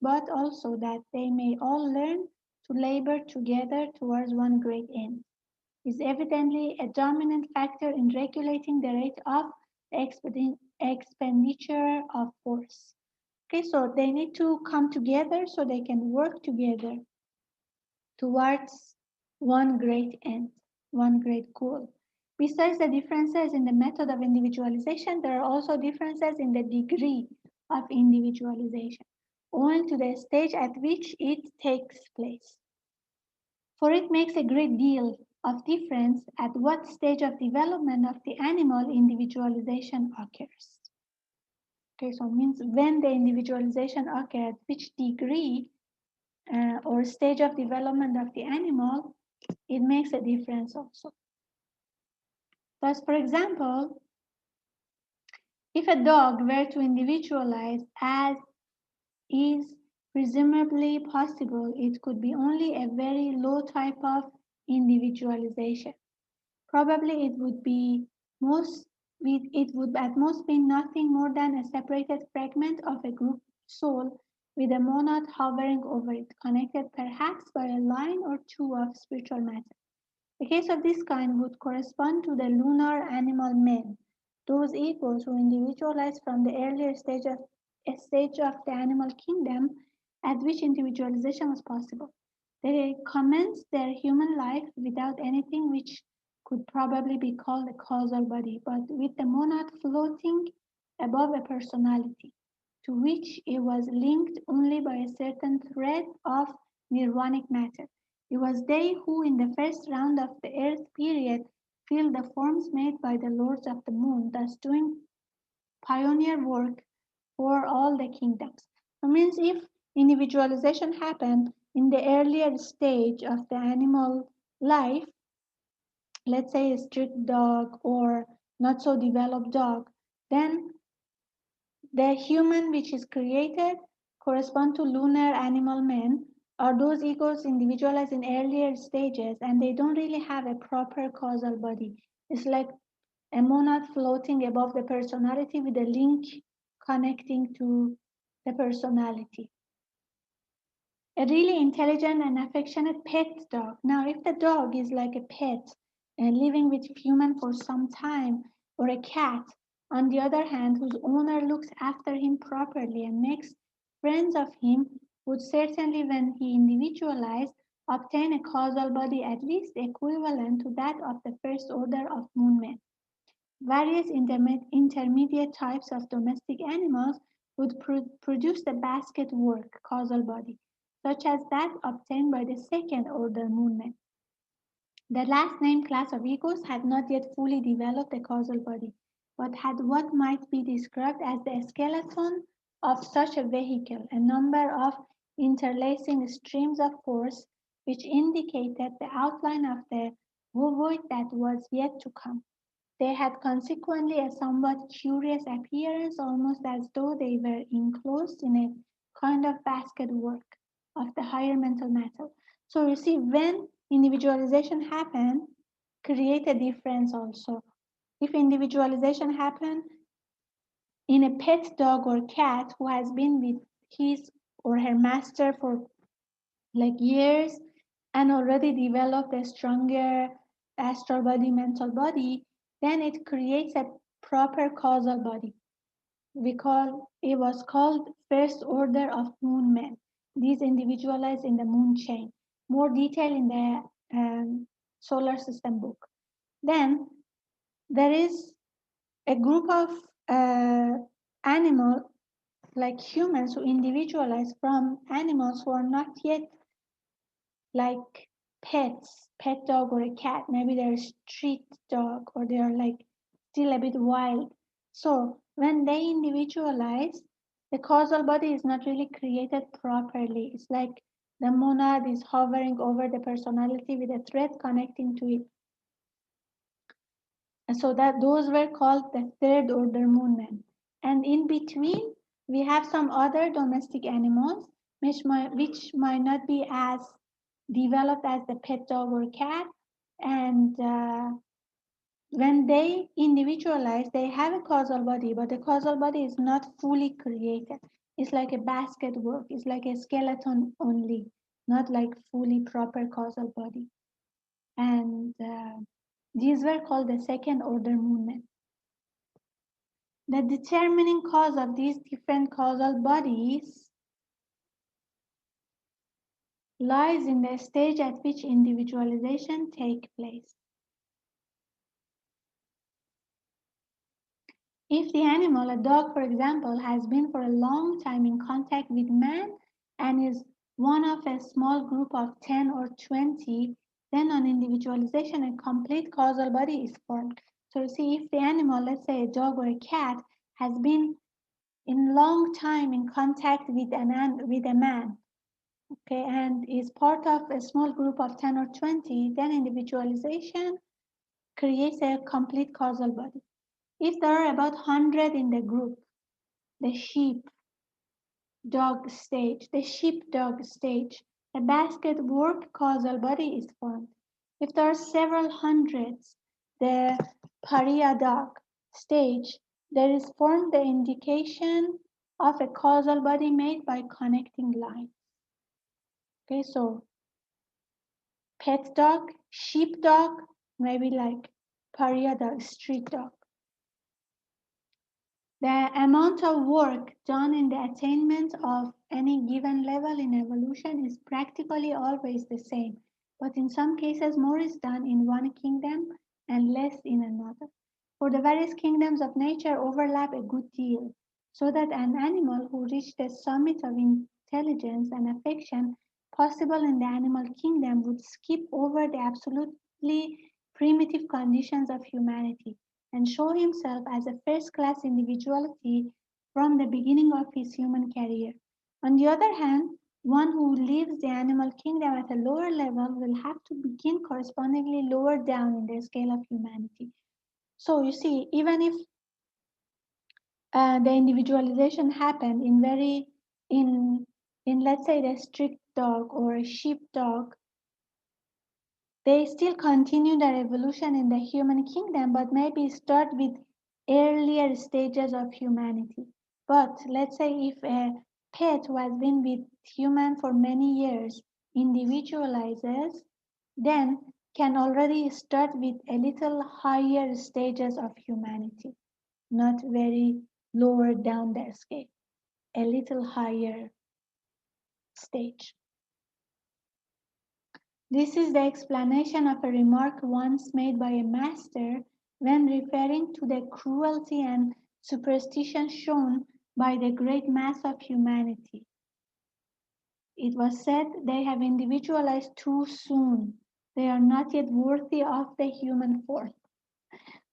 but also that they may all learn to labor together towards one great end, is evidently a dominant factor in regulating the rate of the expenditure of force. Okay, so they need to come together so they can work together towards one great end, one great goal. Besides the differences in the method of individualization, there are also differences in the degree of individualization, owing to the stage at which it takes place. For it makes a great deal of difference at what stage of development of the animal individualization occurs. Okay, so it means when the individualization occurs, which degree or stage of development of the animal, it makes a difference also. Thus, for example, if a dog were to individualize as is presumably possible, it could be only a very low type of individualization. Probably it would at most be nothing more than a separated fragment of a group soul with a monad hovering over it, connected perhaps by a line or two of spiritual matter. A case of this kind would correspond to the lunar animal men, those equals who individualize from the earlier stage of the animal kingdom at which individualization was possible. They commenced their human life without anything which could probably be called a causal body, but with the monad floating above a personality, to which it was linked only by a certain thread of nirvanic matter. It was they who, in the first round of the Earth period, filled the forms made by the lords of the moon, thus doing pioneer work for all the kingdoms. It means if individualization happened in the earlier stage of the animal life, let's say a street dog or not so developed dog, then the human which is created correspond to lunar animal men or those egos individualized in earlier stages and they don't really have a proper causal body. It's like a monad floating above the personality with a link connecting to the personality. A really intelligent and affectionate pet dog. Now, if the dog is like a pet and living with human for some time, or a cat, on the other hand, whose owner looks after him properly and makes friends of him, would certainly, when he individualized, obtain a causal body at least equivalent to that of the first order of moon men. Various intermediate types of domestic animals would produce the basket work causal body, such as that obtained by the second order moonmen. The last named class of egos had not yet fully developed a causal body, but had what might be described as the skeleton of such a vehicle, a number of interlacing streams of force which indicated the outline of the void that was yet to come. They had consequently a somewhat curious appearance, almost as though they were enclosed in a kind of basket work of the higher mental matter. So you see, when individualization happened, create a difference also. If individualization happened in a pet dog or cat who has been with his or her master for like years and already developed a stronger astral body, mental body, then it creates a proper causal body. It was called first order of moon men. These individualized in the moon chain. More detail in the solar system book. Then there is a group of animal like humans who individualize from animals who are not yet like pets, pet dog or a cat. Maybe they're a street dog or they're like still a bit wild. So when they individualize, the causal body is not really created properly. It's like the monad is hovering over the personality with a thread connecting to it. And so that those were called the third order moon men. And in between, we have some other domestic animals which might not be as developed as the pet dog or cat. And when they individualize, they have a causal body, but the causal body is not fully created. It's like a basket work. It's like a skeleton only, not like fully proper causal body. And these were called the second order moon. The determining cause of these different causal bodies lies in the stage at which individualization takes place. If the animal, a dog for example, has been for a long time in contact with man and is one of a small group of 10 or 20, then on individualization, a complete causal body is formed. So you see, if the animal, let's say a dog or a cat, has been in long time in contact with a man, okay, and is part of a small group of 10 or 20, then individualization creates a complete causal body. If there are about 100 in the group, the sheep-dog stage, a basket work causal body is formed. If there are several hundreds, the pariah dog stage, there is formed the indication of a causal body made by connecting lines. Okay, so pet dog, sheep dog, maybe like pariah dog, street dog. The amount of work done in the attainment of any given level in evolution is practically always the same, but in some cases more is done in one kingdom and less in another. For the various kingdoms of nature overlap a good deal, so that an animal who reached the summit of intelligence and affection possible in the animal kingdom would skip over the absolutely primitive conditions of humanity and show himself as a first class individuality from the beginning of his human career. On the other hand, one who leaves the animal kingdom at a lower level will have to begin correspondingly lower down in the scale of humanity. So you see, even if the individualization happened in in let's say the strict dog or a sheepdog, they still continue their evolution in the human kingdom, but maybe start with earlier stages of humanity. But let's say if a pet who has been with human for many years individualizes, then can already start with a little higher stages of humanity, not very lower down the scale, a little higher stage. This is the explanation of a remark once made by a master when referring to the cruelty and superstition shown by the great mass of humanity. It was said, "They have individualized too soon. They are not yet worthy of the human form."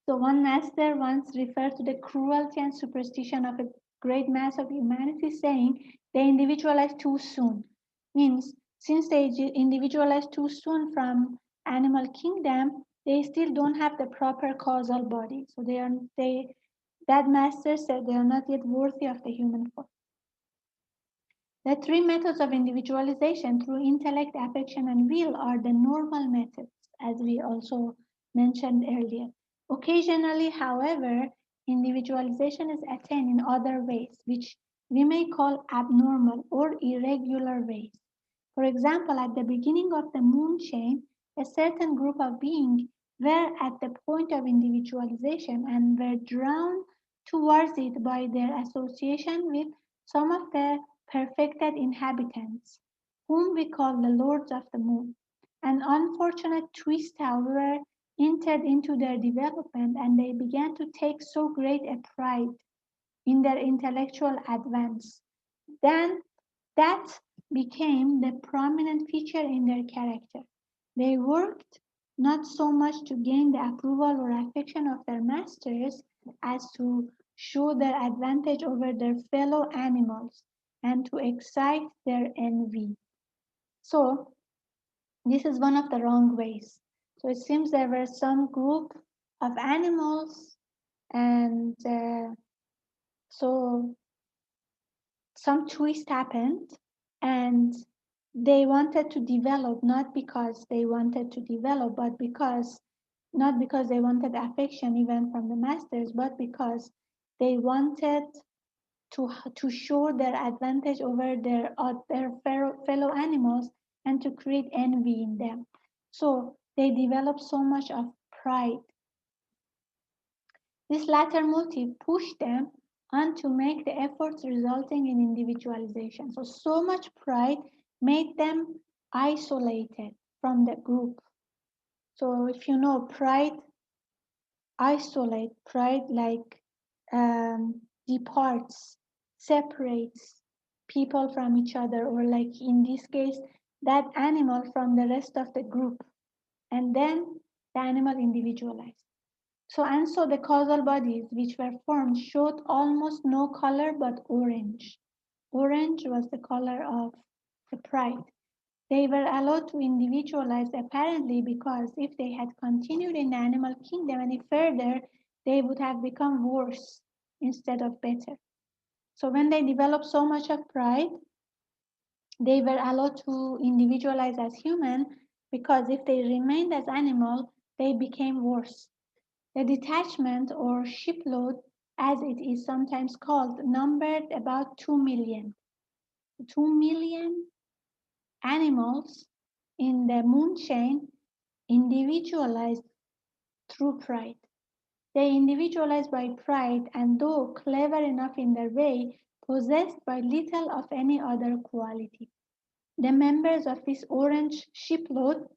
So one master once referred to the cruelty and superstition of a great mass of humanity, saying they individualize too soon. Means since they individualize too soon from animal kingdom, they still don't have the proper causal body. So that master said they are not yet worthy of the human form. The three methods of individualization through intellect, affection, and will are the normal methods, as we also mentioned earlier. Occasionally, however, individualization is attained in other ways, which we may call abnormal or irregular ways. For example, at the beginning of the moon chain, a certain group of beings were at the point of individualization and were drawn towards it by their association with some of the perfected inhabitants, whom we call the lords of the moon. An unfortunate twist, however, entered into their development, and they began to take so great a pride in their intellectual advance then that became the prominent feature in their character. They worked not so much to gain the approval or affection of their masters as to show their advantage over their fellow animals and to excite their envy. So, this is one of the wrong ways. So, it seems there were some group of animals, and so some twist happened, and they wanted to develop not because they wanted to develop, but because not because they wanted affection even from the masters, but because they wanted to show their advantage over their fellow animals and to create envy in them. So they developed so much of pride. This latter motive pushed them on to make the efforts resulting in individualization. So much pride made them isolated from the group. So if you know, pride like departs, separates people from each other, or like in this case, that animal from the rest of the group, and then the animal individualized. So the causal bodies which were formed showed almost no color but orange. Orange was the color of the pride. They were allowed to individualize apparently because if they had continued in the animal kingdom any further, they would have become worse instead of better. So when they developed so much of pride, they were allowed to individualize as human because if they remained as animal, they became worse. The detachment, or shipload as it is sometimes called, numbered about 2 million. 2 million animals in the moon chain individualized through pride. They individualized by pride, and though clever enough in their way, possessed by little of any other quality. The members of this orange shipload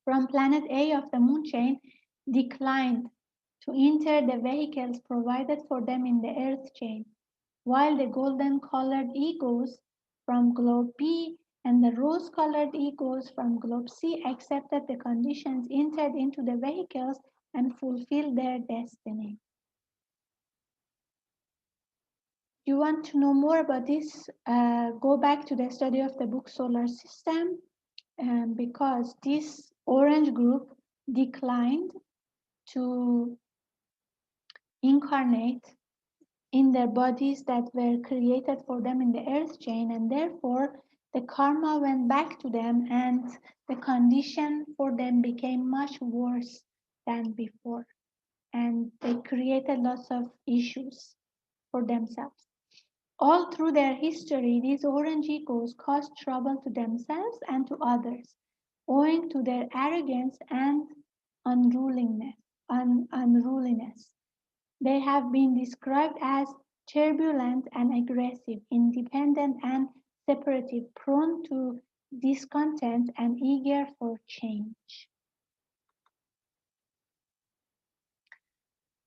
from planet A of the moon chain declined to enter the vehicles provided for them in the Earth chain, while the golden colored egos from globe B and the rose colored egos from globe C accepted the conditions, entered into the vehicles, and fulfilled their destiny. You want to know more about this? Go back to the study of the book Solar System, because this orange group declined to incarnate in their bodies that were created for them in the earth chain, and therefore the karma went back to them and the condition for them became much worse than before, and they created lots of issues for themselves. All through their history, these orange egos caused trouble to themselves and to others, owing to their arrogance and unruliness. They have been described as turbulent and aggressive, independent and separative, prone to discontent and eager for change.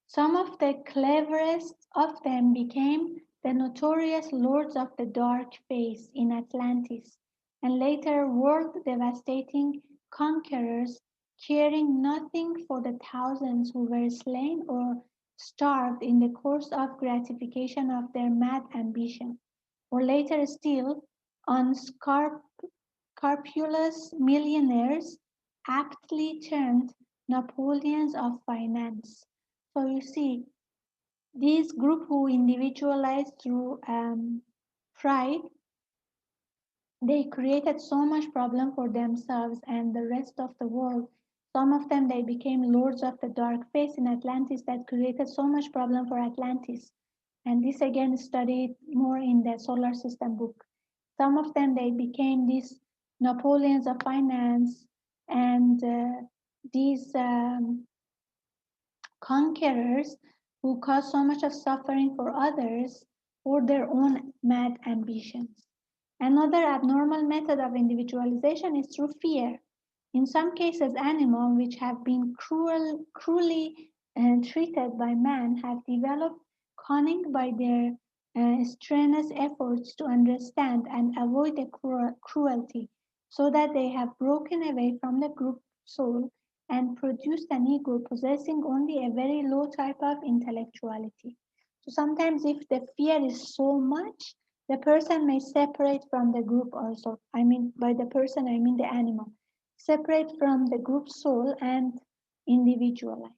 Some of the cleverest of them became the notorious Lords of the Dark Face in Atlantis, and later world-devastating conquerors, caring nothing for the thousands who were slain or starved in the course of gratification of their mad ambition, or later still, unscrupulous millionaires aptly termed Napoleons of finance. So you see, this group who individualized through pride, they created so much problem for themselves and the rest of the world. Some of them, they became lords of the dark face in Atlantis that created so much problem for Atlantis. And this again is studied more in the solar system book. Some of them, they became these Napoleons of finance and these conquerors who cause so much of suffering for others for their own mad ambitions. Another abnormal method of individualization is through fear. In some cases, animals which have been cruelly treated by man have developed cunning by their strenuous efforts to understand and avoid the cruelty, so that they have broken away from the group soul and produced an ego possessing only a very low type of intellectuality. So sometimes if the fear is so much, the person may separate from the group also. I mean, by the person, I mean the animal. Separate from the group soul and individualize.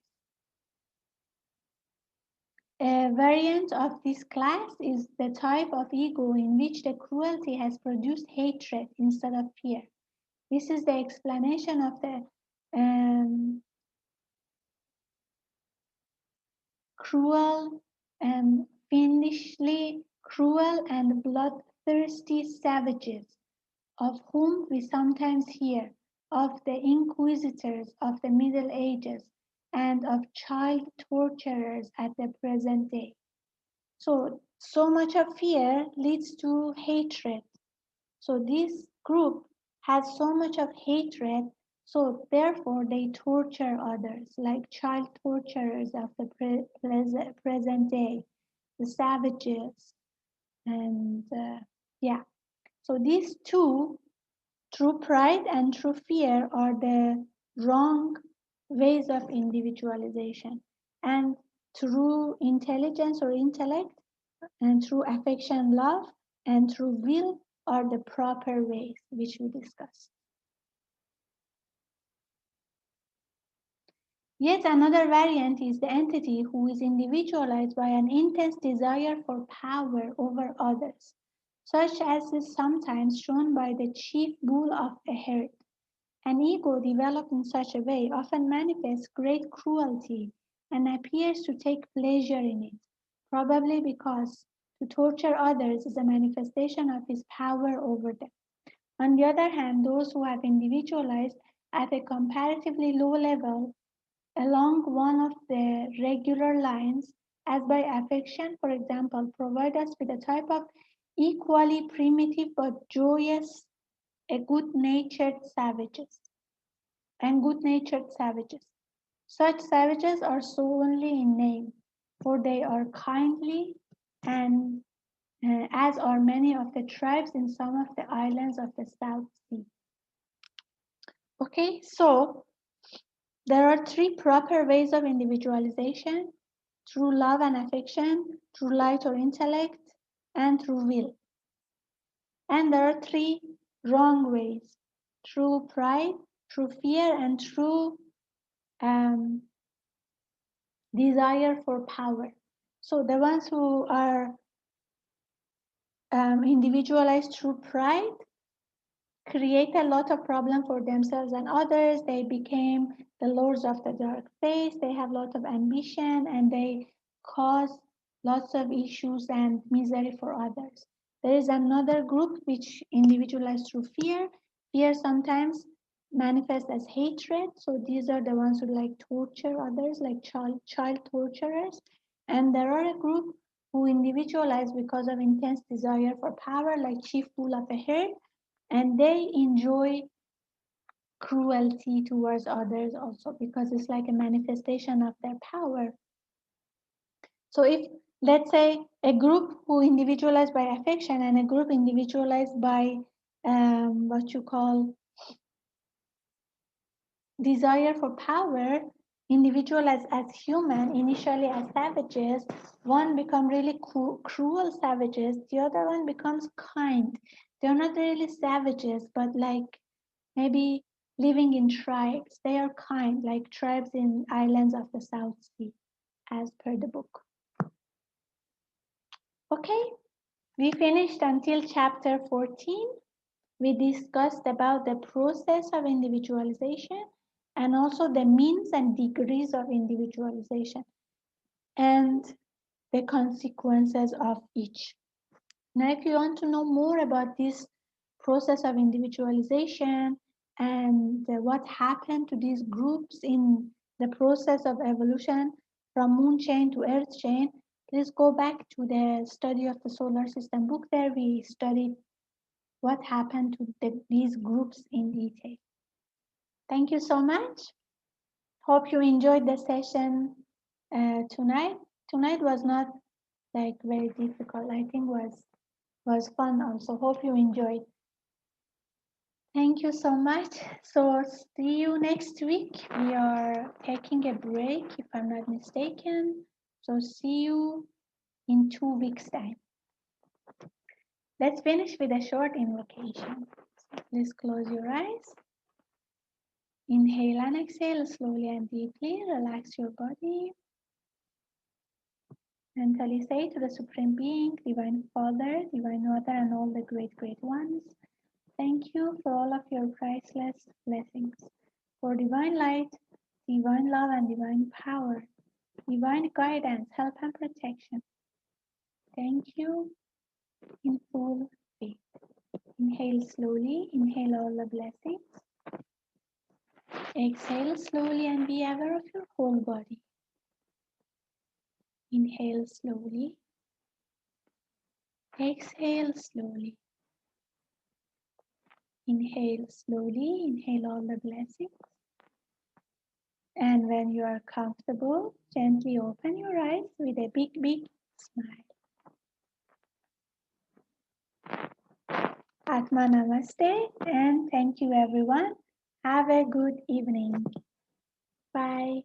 A variant of this class is the type of ego in which the cruelty has produced hatred instead of fear. This is the explanation of the cruel and fiendishly cruel and bloodthirsty savages, of whom we sometimes hear, of the inquisitors of the Middle Ages, and of child torturers at the present day. So much of fear leads to hatred. So this group has so much of hatred, so therefore they torture others, like child torturers of the present day, the savages, and yeah. So these two, true pride and true fear, are the wrong ways of individualization. And through intelligence or intellect, and through affection, love, and through will are the proper ways which we discussed. Yet another variant is the entity who is individualized by an intense desire for power over others, such as is sometimes shown by the chief bull of a herd. An ego developed in such a way often manifests great cruelty and appears to take pleasure in it, probably because to torture others is a manifestation of his power over them. On the other hand, those who have individualized at a comparatively low level along one of the regular lines as by affection, for example, provide us with a type of equally primitive but joyous, a good-natured savages and good-natured savages. Such savages are so only in name, for they are kindly and as are many of the tribes in some of the islands of the South Sea. Okay, so there are three proper ways of individualization: through love and affection, through light or intellect, and through will. And there are three wrong ways: through pride, through fear, and through um, desire for power. So the ones who are individualized through pride create a lot of problem for themselves and others. They became the lords of the dark space. They have lots of ambition and they cause lots of issues and misery for others. There is another group which individualized through fear. Fear sometimes manifests as hatred. So these are the ones who like torture others, like child torturers. And there are a group who individualize because of intense desire for power, like chief bull of a herd, and they enjoy cruelty towards others also because it's like a manifestation of their power. So if, let's say, a group who individualized by affection and a group individualized by what you call desire for power, individual as human, initially as savages, one become really cruel savages, the other one becomes kind. They're not really savages, but like maybe living in tribes. They are kind, like tribes in islands of the South Sea, as per the book. Okay, we finished until chapter 14. We discussed about the process of individualization and also the means and degrees of individualization and the consequences of each. Now, if you want to know more about this process of individualization and what happened to these groups in the process of evolution from moon chain to earth chain, please go back to the study of the solar system book. There we studied what happened to these groups in detail. Thank you so much. Hope you enjoyed the session tonight. Tonight was not like very difficult. I think was fun also. Hope you enjoyed. Thank you so much. So see you next week. We are taking a break if I'm not mistaken. So see you in 2 weeks time. Let's finish with a short invocation. So please close your eyes. Inhale and exhale slowly and deeply. Relax your body. Mentally say to the Supreme Being, Divine Father, Divine Mother, and all the great, great ones, thank you for all of your priceless blessings, for divine light, divine love, and divine power, divine guidance, help, and protection. Thank you in full faith. Inhale slowly, inhale all the blessings. Exhale slowly and be aware of your whole body. Inhale slowly. Exhale slowly. Inhale slowly, inhale all the blessings. And when you are comfortable, gently open your eyes with a big, big smile. Atma Namaste and thank you everyone. Have a good evening. Bye.